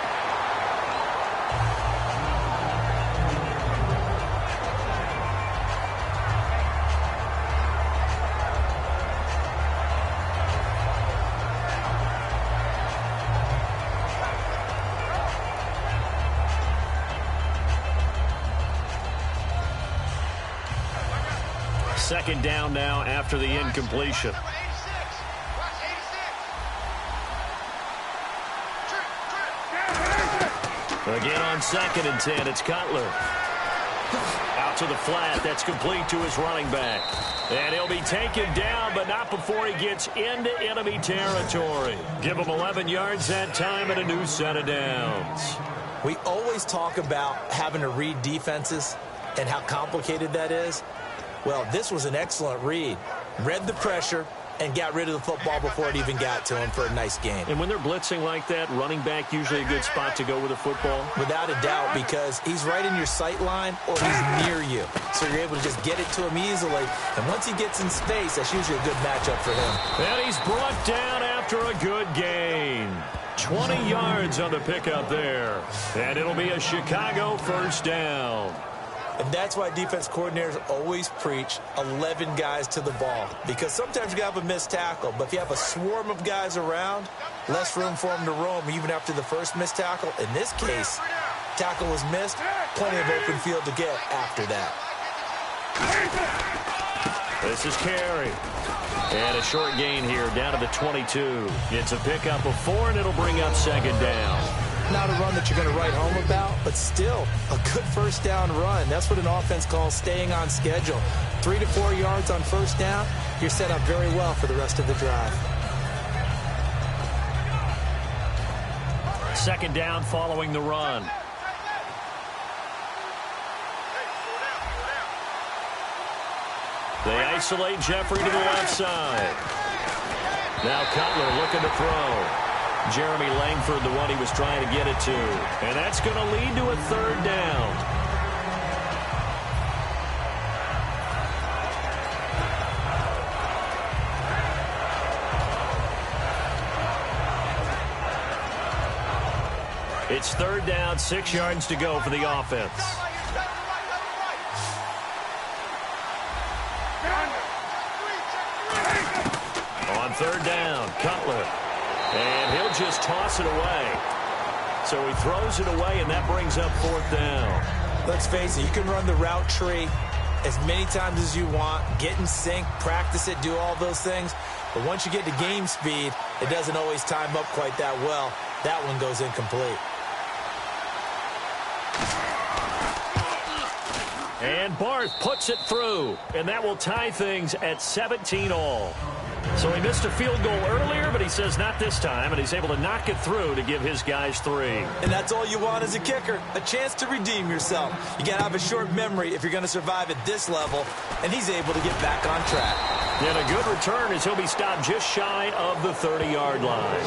Second down now after the incompletion. Again on 2nd and 10, it's Cutler. Out to the flat, that's complete to his running back. And he'll be taken down, but not before he gets into enemy territory. Give him 11 yards that time and a new set of downs. We always talk about having to read defenses and how complicated that is. Well, this was an excellent read. Read the pressure and got rid of the football before it even got to him for a nice game. And when they're blitzing like that, running back usually a good spot to go with a football? Without a doubt, because he's right in your sight line or he's near you. So you're able to just get it to him easily. And once he gets in space, that's usually a good matchup for him. And he's brought down after a good gain. 20 yards on the pickup there. And it'll be a Chicago first down. And that's why defense coordinators always preach 11 guys to the ball. Because sometimes you got to have a missed tackle. But if you have a swarm of guys around, less room for them to roam even after the first missed tackle. In this case, tackle was missed, plenty of open field to get after that. This is Carey. And a short gain here down to the 22. It's a pickup of 4, and it'll bring up 2nd down. Not a run that you're going to write home about, but still a good first down run. That's what an offense calls staying on schedule. 3 to 4 yards on first down, you're set up very well for the rest of the drive. Second down following the run. They isolate Jeffrey to the left side. Now Cutler looking to throw. Jeremy Langford, the one he was trying to get it to. And that's going to lead to a third down. It's third down, 6 yards to go for the offense. On third down, Cutler. And he'll just toss it away. So he throws it away, and that brings up fourth down. Let's face it, you can run the route tree as many times as you want, get in sync, practice it, do all those things. But once you get to game speed, it doesn't always time up quite that well. That one goes incomplete. And Barth puts it through, and that will tie things at 17 all. So he missed a field goal earlier, but he says not this time, and he's able to knock it through to give his guys 3. And that's all you want as a kicker, a chance to redeem yourself. You got to have a short memory if you're going to survive at this level, and he's able to get back on track. And a good return as he'll be stopped just shy of the 30-yard line.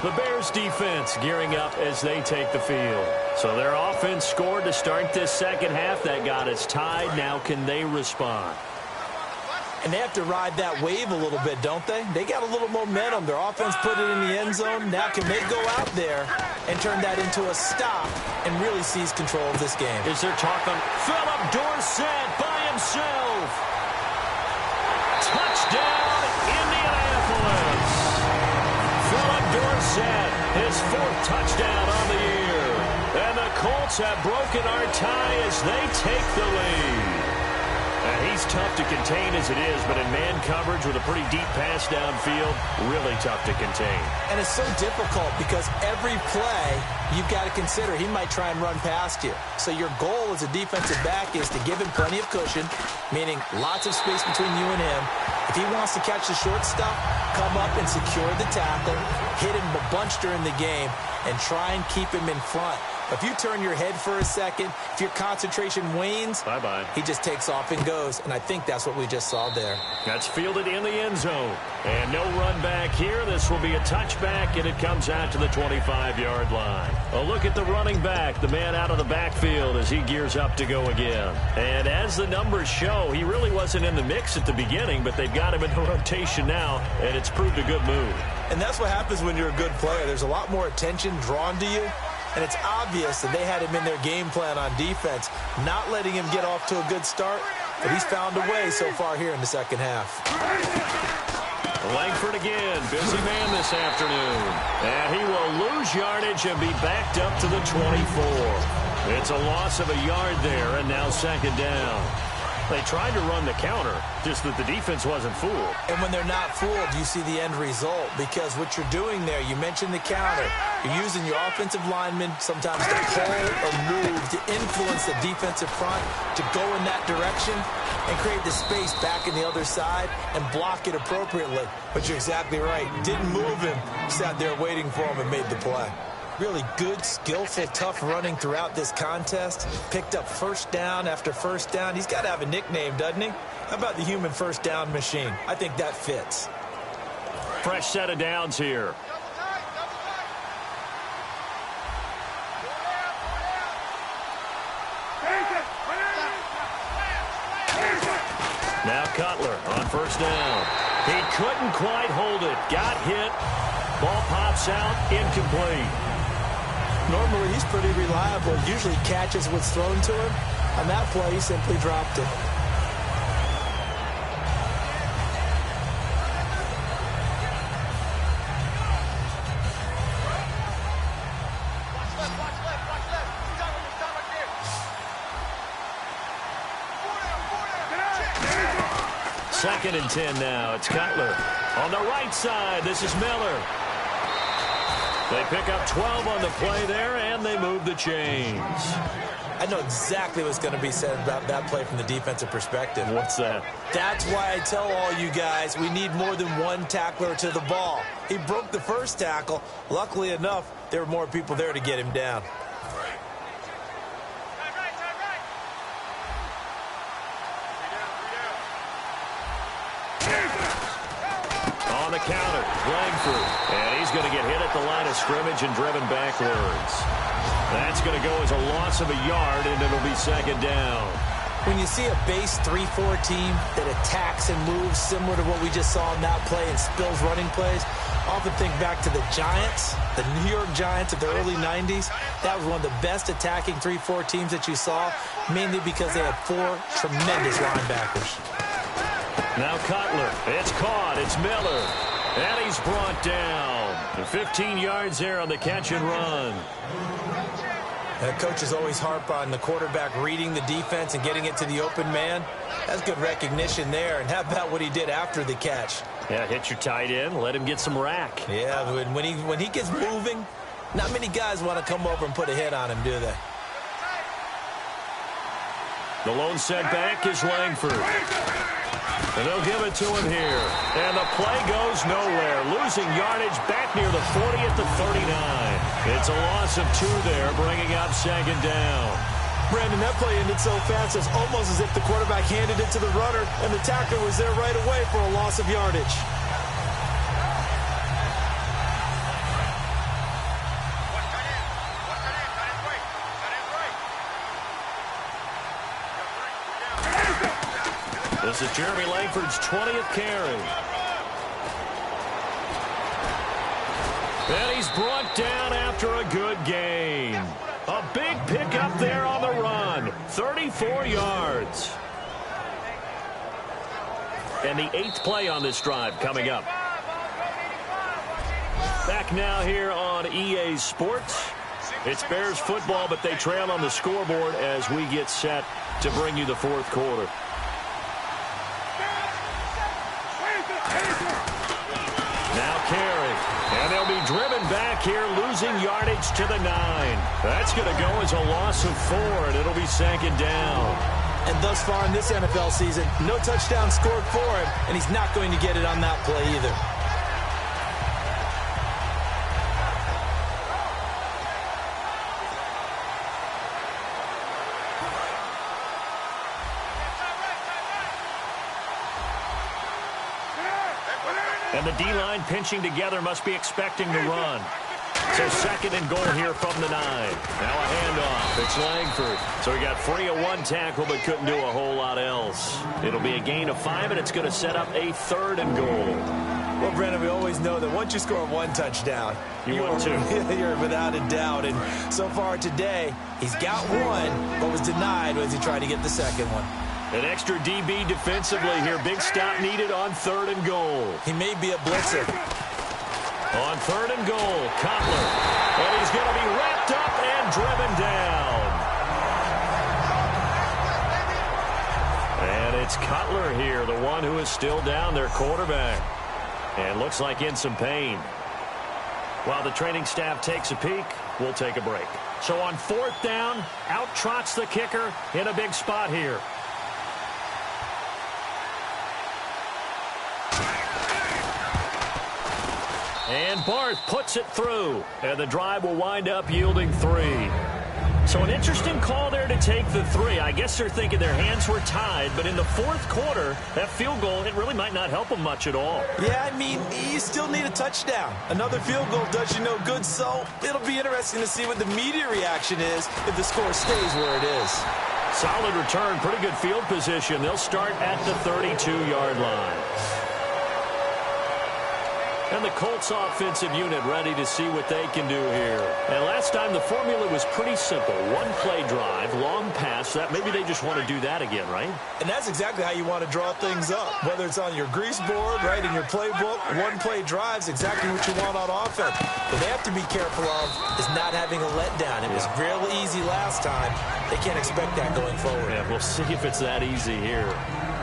The Bears defense gearing up as they take the field. So their offense scored to start this second half. That got us tied. Now can they respond? And they have to ride that wave a little bit, don't they? They got a little momentum. Their offense put it in the end zone. Now can they go out there and turn that into a stop and really seize control of this game? Is there talk on Philip Dorsett by himself? Touchdown, Indianapolis. Philip Dorsett, his 4th touchdown on the year. And the Colts have broken our tie as they take the lead. And he's tough to contain as it is, but in man coverage with a pretty deep pass downfield, really tough to contain. And it's so difficult because every play you've got to consider he might try and run past you. So your goal as a defensive back is to give him plenty of cushion, meaning lots of space between you and him. If he wants to catch the short stuff, come up and secure the tackle, hit him a bunch during the game, and try and keep him in front. If you turn your head for a second, if your concentration wanes, bye-bye. He just takes off and goes, and I think that's what we just saw there. That's fielded in the end zone. And no run back here. This will be a touchback, and it comes out to the 25-yard line. A look at the running back, the man out of the backfield as he gears up to go again. And as the numbers show, he really wasn't in the mix at the beginning, but they've got him in the rotation now, and it's proved a good move. And that's what happens when you're a good player. There's a lot more attention drawn to you. And it's obvious that they had him in their game plan on defense, not letting him get off to a good start. But he's found a way so far here in the second half. Langford again, busy man this afternoon. And he will lose yardage and be backed up to the 24. It's a loss of a yard there, and now second down. They tried to run the counter, just that the defense wasn't fooled. And when they're not fooled, you see the end result. Because what you're doing there, you mentioned the counter. You're using your offensive linemen sometimes to pull or move to influence the defensive front to go in that direction and create the space back in the other side and block it appropriately. But you're exactly right. Didn't move him. Sat there waiting for him and made the play. Really good, skillful, tough running throughout this contest. Picked up first down after first down. He's got to have a nickname, doesn't he? How about the human first down machine? I think that fits. Fresh set of downs here. Now Cutler on first down. He couldn't quite hold it. Got hit. Ball pops out. Incomplete. Normally, he's pretty reliable. Usually catches what's thrown to him. On that play, he simply dropped it. Second and 10 now. It's Cutler. On the right side, this is Miller. They pick up 12 on the play there, and they move the chains. I know exactly what's going to be said about that play from the defensive perspective. What's that? That's why I tell all you guys we need more than one tackler to the ball. He broke the first tackle. Luckily enough, there were more people there to get him down. On the counter, Langford. And he's going to get hit at the line of scrimmage and driven backwards. That's going to go as a loss of a yard, and it'll be second down. When you see a base 3-4 team that attacks and moves similar to what we just saw in that play and spills running plays, often think back to the Giants, the New York Giants of the early 90s. That was one of the best attacking 3-4 teams that you saw, mainly because they had 4 tremendous linebackers. Now Cutler. It's caught. It's Miller. And he's brought down. And 15 yards there on the catch and run. And coaches always harp on the quarterback reading the defense and getting it to the open man. That's good recognition there. And how about what he did after the catch? Yeah, hit your tight end. Let him get some rack. Yeah, when he gets moving, not many guys want to come over and put a hit on him, do they? The lone setback is Langford. And they'll give it to him here. And the play goes nowhere. Losing yardage back near the 40 at the 39. It's a loss of 2 there, bringing up second down. Brandon, that play ended so fast, it's almost as if the quarterback handed it to the runner, and the tackler was there right away for a loss of yardage. This is Jeremy Langford's 20th carry. And he's brought down after a good gain. A big pickup there on the run. 34 yards. And the 8th play on this drive coming up. Back now here on EA Sports. It's Bears football, but they trail on the scoreboard as we get set to bring you the 4th quarter. Now Carey, and they'll be driven back here, losing yardage to the 9. That's going to go as a loss of 4, and it'll be second down. And thus far in this NFL season, no touchdown scored for him, and he's not going to get it on that play either. And the D-line pinching together must be expecting to run. So second and goal here from the 9. Now a handoff. It's Langford. So he got free of 1 tackle but couldn't do a whole lot else. It'll be a gain of 5, and it's going to set up a 3rd and goal. Well, Brandon, we always know that once you score 1 touchdown, you're without a doubt. And so far today, he's got 1, but was denied as he tried to get the second one. An extra DB defensively here. Big stop needed on 3rd and goal. He may be a blitzer. On 3rd and goal, Cutler. And he's going to be wrapped up and driven down. And it's Cutler here, the one who is still down, their quarterback. And looks like in some pain. While the training staff takes a peek, we'll take a break. So on 4th down, out trots the kicker in a big spot here. And Barth puts it through. And the drive will wind up yielding 3. So an interesting call there to take the 3. I guess they're thinking their hands were tied. But in the 4th quarter, that field goal, it really might not help them much at all. Yeah, I mean, you still need a touchdown. Another field goal does you no good. So it'll be interesting to see what the media reaction is if the score stays where it is. Solid return. Pretty good field position. They'll start at the 32-yard line. And the Colts offensive unit ready to see what they can do here. And last time the formula was pretty simple. 1-play drive, long pass. That maybe they just want to do that again, right? And that's exactly how you want to draw things up. Whether it's on your grease board, right, in your playbook, 1-play drive's exactly what you want on offense. What they have to be careful of is not having a letdown. It was real easy last time. They can't expect that going forward. Yeah, we'll see if it's that easy here.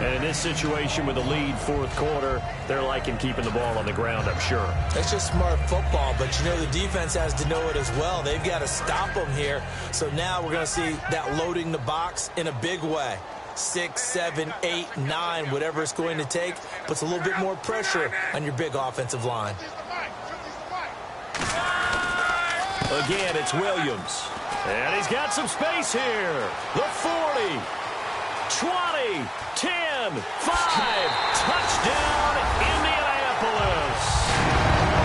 And in this situation with the lead 4th quarter, they're liking keeping the ball on the ground, I'm I'm sure. That's just smart football, but you know the defense has to know it as well. They've got to stop them here. So now we're going to see that loading the box in a big way. 6, 7, 8, 9, whatever it's going to take, puts a little bit more pressure on your big offensive line. Again, it's Williams. And he's got some space here. The 40, 20, 10, 5. Touchdown, Indianapolis.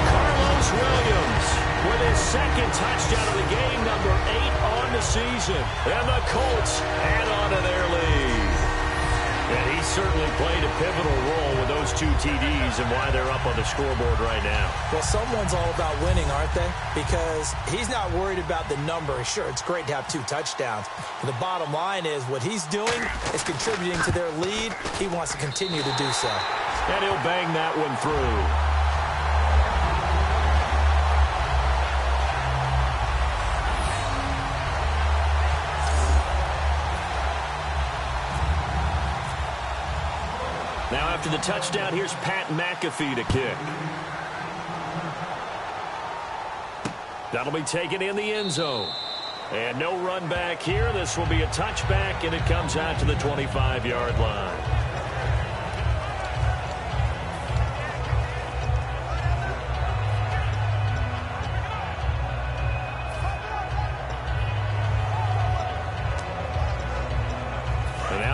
Carlos Williams with his second touchdown of the game, number 8 on the season. And the Colts add on to their lead. And he certainly played a pivotal role with those 2 TDs and why they're up on the scoreboard right now. Well, someone's all about winning, aren't they? Because he's not worried about the number. Sure, it's great to have 2 touchdowns. But the bottom line is what he's doing is contributing to their lead. He wants to continue to do so. And he'll bang that one through. Now after the touchdown, here's Pat McAfee to kick. That'll be taken in the end zone. And no run back here. This will be a touchback, and it comes out to the 25-yard line.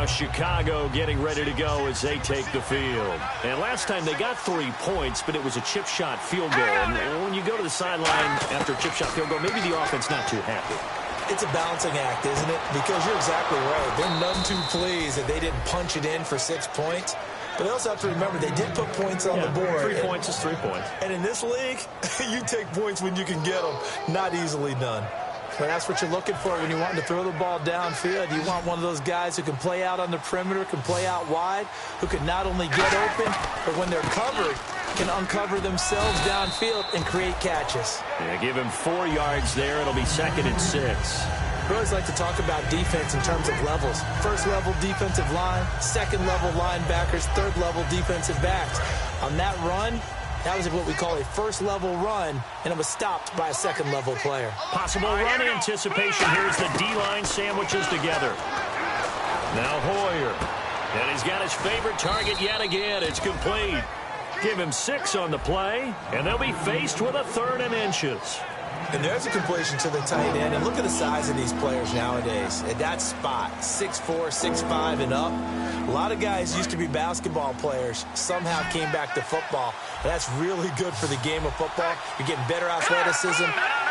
Chicago getting ready to go as they take the field. And last time they got 3 points, but it was a chip shot field goal. And when you go to the sideline after a chip shot field goal, maybe the offense not too happy. It's a balancing act, isn't it? Because you're exactly right. They're none too pleased that they didn't punch it in for 6 points. But they also have to remember they did put points on the board. 3 points is 3 points. And in this league, you take points when you can get them. Not easily done. But that's what you're looking for when you want to throw the ball downfield. You want one of those guys who can play out on the perimeter, can play out wide, who can not only get open, but when they're covered, can uncover themselves downfield and create catches. Yeah, give him 4 yards there. It'll be 2nd and 6. We always like to talk about defense in terms of levels. First level defensive line, second level linebackers, third level defensive backs. On that run, that was what we call a first-level run, and it was stopped by a second-level player. Possible run anticipation. Here's the D-line sandwiches together. Now Hoyer. And he's got his favorite target yet again. It's complete. Give him 6 on the play, and they'll be faced with a 3rd and inches. And there's a completion to the tight end. And look at the size of these players nowadays. At that spot, 6'4", 6'5", and up. A lot of guys used to be basketball players. Somehow came back to football. That's really good for the game of football. You're getting better athleticism,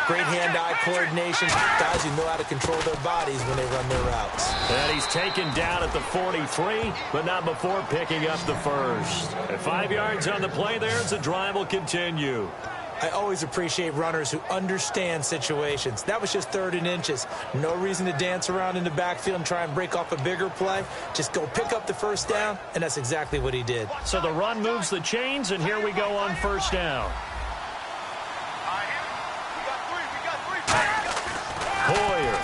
great hand-eye coordination, guys who know how to control their bodies when they run their routes. And he's taken down at the 43, but not before picking up the first. At 5 yards on the play there, as the drive will continue. I always appreciate runners who understand situations. That was just 3rd and inches. No reason to dance around in the backfield and try and break off a bigger play. Just go pick up the first down, and that's exactly what he did. So the run moves the chains, and here we go on first down. Hoyer.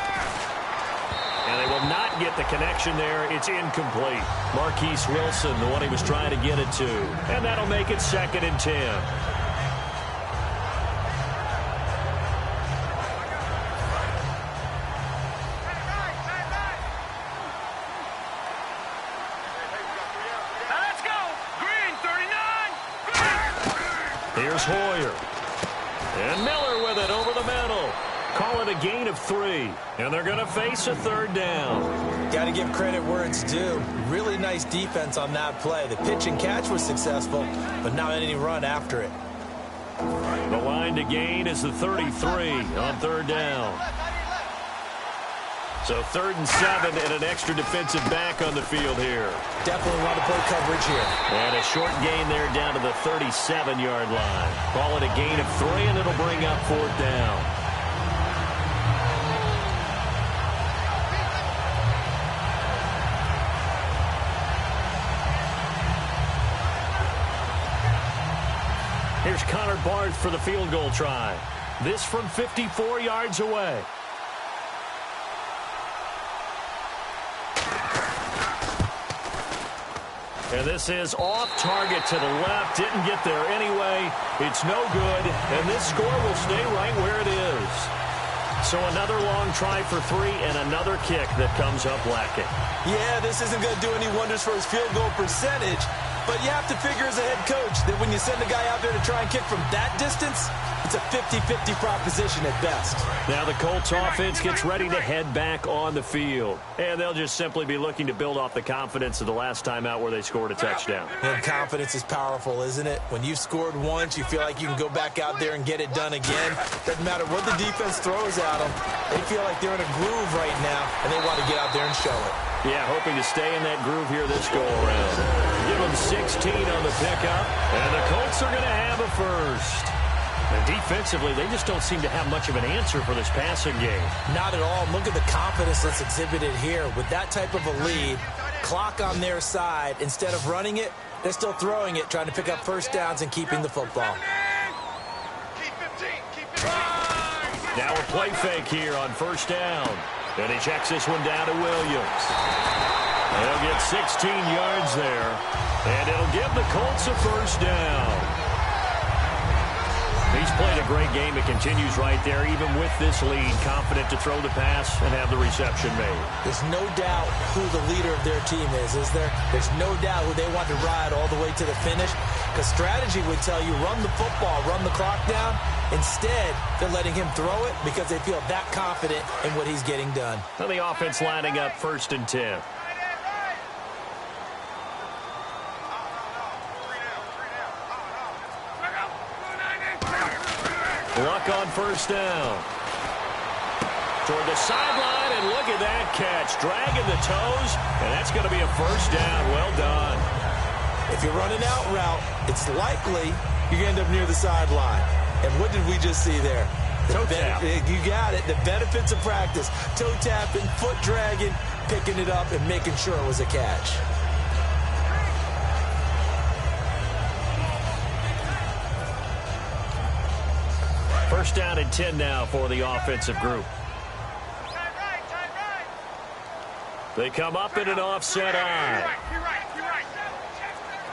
And they will not get the connection there. It's incomplete. Marquise Wilson, the one he was trying to get it to. And that'll make it 2nd and 10. Here's Hoyer. And Miller with it over the middle. Call it a gain of 3. And they're going to face a 3rd down. Got to give credit where it's due. Really nice defense on that play. The pitch and catch was successful, but not any run after it. The line to gain is the 33 on 3rd down. So 3rd and 7 and an extra defensive back on the field here. Definitely want to play coverage here. And a short gain there down to the 37-yard line. Call it a gain of 3, and it'll bring up 4th down. Here's Connor Barth for the field goal try. This from 54 yards away. And this is off target to the left. Didn't get there anyway. It's no good. And this score will stay right where it is. So another long try for three and another kick that comes up lacking. Yeah, this isn't going to do any wonders for his field goal percentage. But you have to figure as a head coach that when you send a guy out there to try and kick from that distance, it's a 50-50 proposition at best. Now the Colts offense gets ready to head back on the field. And they'll just simply be looking to build off the confidence of the last time out where they scored a touchdown. And confidence is powerful, isn't it? When you've scored once, you feel like you can go back out there and get it done again. Doesn't matter what the defense throws at them. They feel like they're in a groove right now, and they want to get out there and show it. Yeah, hoping to stay in that groove here this go-around. Give them 16 on the pickup, and the Colts are going to have a first. And defensively, they just don't seem to have much of an answer for this passing game. Not at all. Look at the confidence that's exhibited here. With that type of a lead, clock on their side, instead of running it, they're still throwing it, trying to pick up first downs and keeping the football. Keep 15. Keep 15. Now a play fake here on first down. And he checks this one down to Williams. They'll get 16 yards there. And it'll give the Colts a first down. He's played a great game. It continues right there, even with this lead. Confident to throw the pass and have the reception made. There's no doubt who the leader of their team is there? There's no doubt who they want to ride all the way to the finish. Because strategy would tell you, run the football, run the clock down. Instead, they're letting him throw it because they feel that confident in what he's getting done. And the offense lining up 1st and 10. Luck on first down. Toward the sideline, and look at that catch. Dragging the toes, and that's going to be a first down. Well done. If you're running out route, it's likely you're going to end up near the sideline. And what did we just see there? Toe tap. You got it. The benefits of practice. Toe tapping, foot dragging, picking it up, and making sure it was a catch. First down and 10 now for the offensive group. They come up in an offset eye.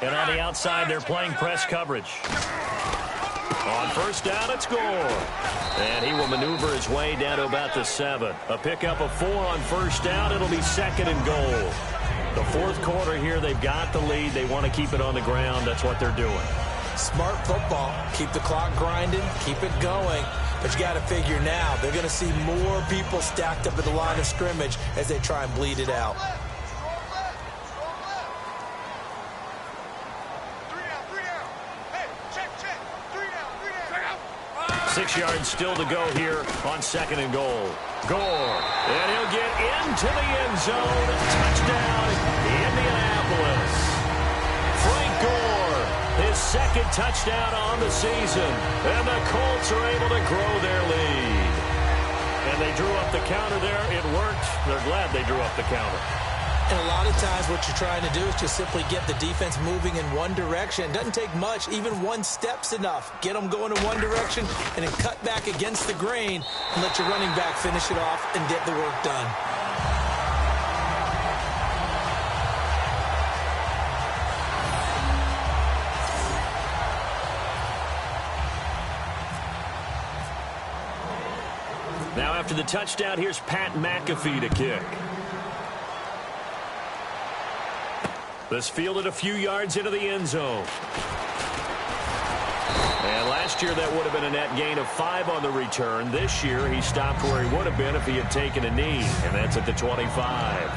And on the outside, they're playing press coverage. On first down, it's Gore. And he will maneuver his way down to about the 7. A pickup of 4 on first down. It'll be 2nd and goal. The 4th quarter here, they've got the lead. They want to keep it on the ground. That's what they're doing. Smart football. Keep the clock grinding. Keep it going. But you got to figure now, they're going to see more people stacked up at the line of scrimmage as they try and bleed it out. 6 yards still to go here on 2nd and goal. Gore, and he'll get into the end zone. Touchdown, Indianapolis. Frank Gore, his 2nd touchdown on the season. And the Colts are able to grow their lead. And they drew up the counter there. It worked. They're glad they drew up the counter. And a lot of times what you're trying to do is just simply get the defense moving in one direction. It doesn't take much. Even one step's enough. Get them going in one direction and then cut back against the grain and let your running back finish it off and get the work done. Now after the touchdown, here's Pat McAfee to kick. This fielded a few yards into the end zone. And last year that would have been a net gain of 5 on the return. This year he stopped where he would have been if he had taken a knee, and that's at the 25.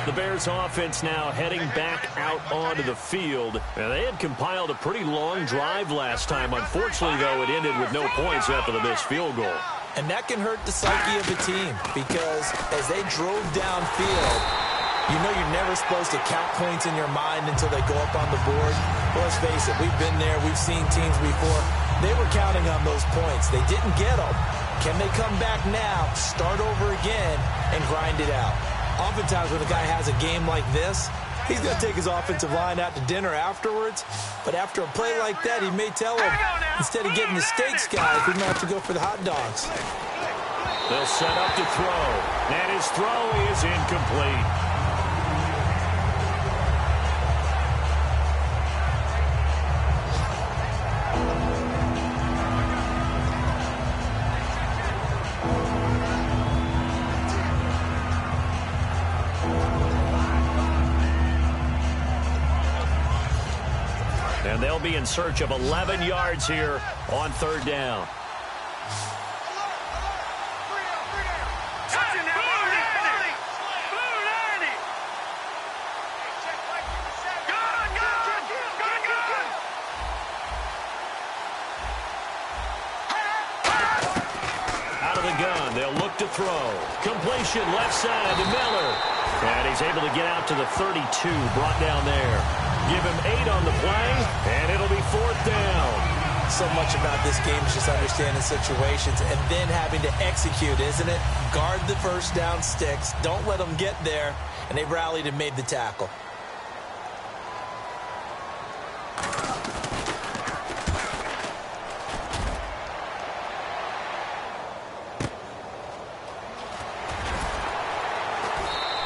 The Bears offense now heading back out onto the field. And they had compiled a pretty long drive last time. Unfortunately, though, it ended with no points after the missed field goal. And that can hurt the psyche of a team because as they drove downfield, you know you're never supposed to count points in your mind until they go up on the board. Well, let's face it, we've been there. We've seen teams before. They were counting on those points. They didn't get them. Can they come back now, start over again, and grind it out? Oftentimes when a guy has a game like this, he's going to take his offensive line out to dinner afterwards. But after a play like that, he may tell him, instead of getting the steaks, guys, we might have to go for the hot dogs. They'll set up to throw. And his throw is incomplete. And they'll be in search of 11 yards here on third down. Out of the gun, they'll look to throw. Completion left side to Miller. And he's able to get out to the 32, brought down there. Give him 8 on the play, and it'll be fourth down. So much about this game is just understanding situations and then having to execute, isn't it? Guard the first down sticks. Don't let them get there. And they rallied and made the tackle.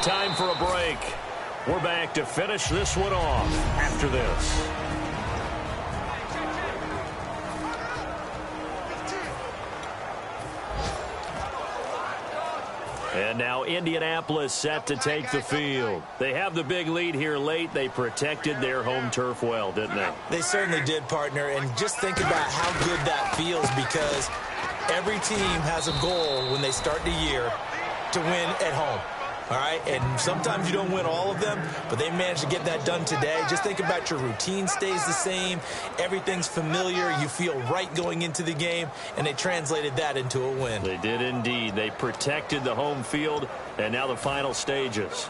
Time for a break. We're back to finish this one off after this. And now Indianapolis set to take the field. They have the big lead here late. They protected their home turf well, didn't they? They certainly did, partner. And just think about how good that feels, because every team has a goal when they start the year to win at home. All right, and sometimes you don't win all of them, but they managed to get that done today. Just think about your routine stays the same. Everything's familiar. You feel right going into the game, and they translated that into a win. They did indeed. They protected the home field, and now the final stages.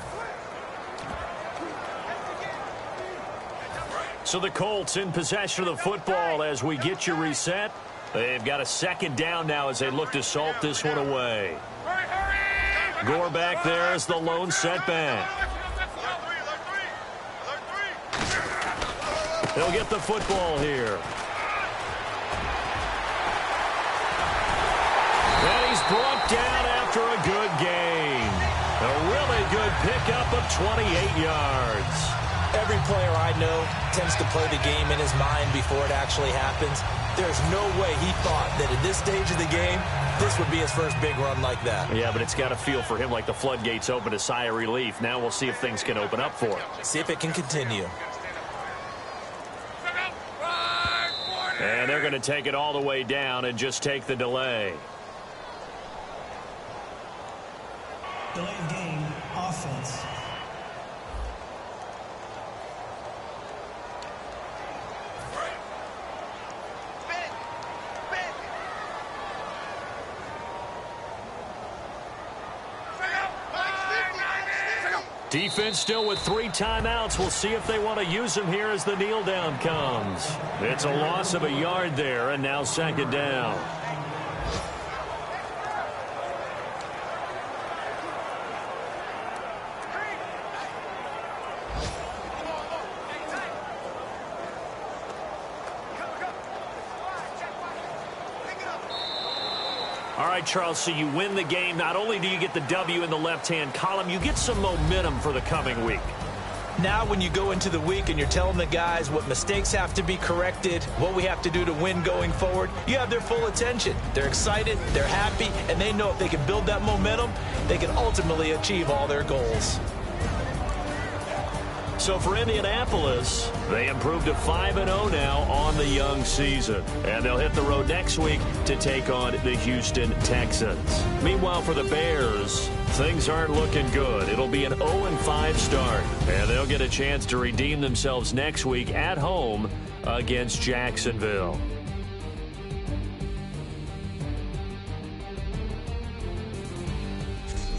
So the Colts in possession of the football as we get you reset. They've got a second down now as they look to salt this one away. Gore back there is the lone setback. He'll get the football here. And he's brought down after a good gain. A really good pickup of 28 yards. Every player I know tends to play the game in his mind before it actually happens. There's no way he thought that at this stage of the game, this would be his first big run like that. Yeah, but it's got to feel for him like the floodgates open, a sigh of relief. Now we'll see if things can open up for him. See if it can continue. And they're going to take it all the way down and just take the delay. Delay of game, offense. Defense still with 3 timeouts. We'll see if they want to use them here as the kneel down comes. It's a loss of a yard there, and now second down. All right, Charles, so you win the game. Not only do you get the W in the left-hand column, you get some momentum for the coming week. Now when you go into the week and you're telling the guys what mistakes have to be corrected, what we have to do to win going forward, you have their full attention. They're excited, they're happy, and they know if they can build that momentum, they can ultimately achieve all their goals. So for Indianapolis, they improved to 5-0 now on the young season. And they'll hit the road next week to take on the Houston Texans. Meanwhile, for the Bears, things aren't looking good. It'll be an 0-5 start. And they'll get a chance to redeem themselves next week at home against Jacksonville.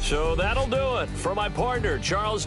So that'll do it for my partner, Charles.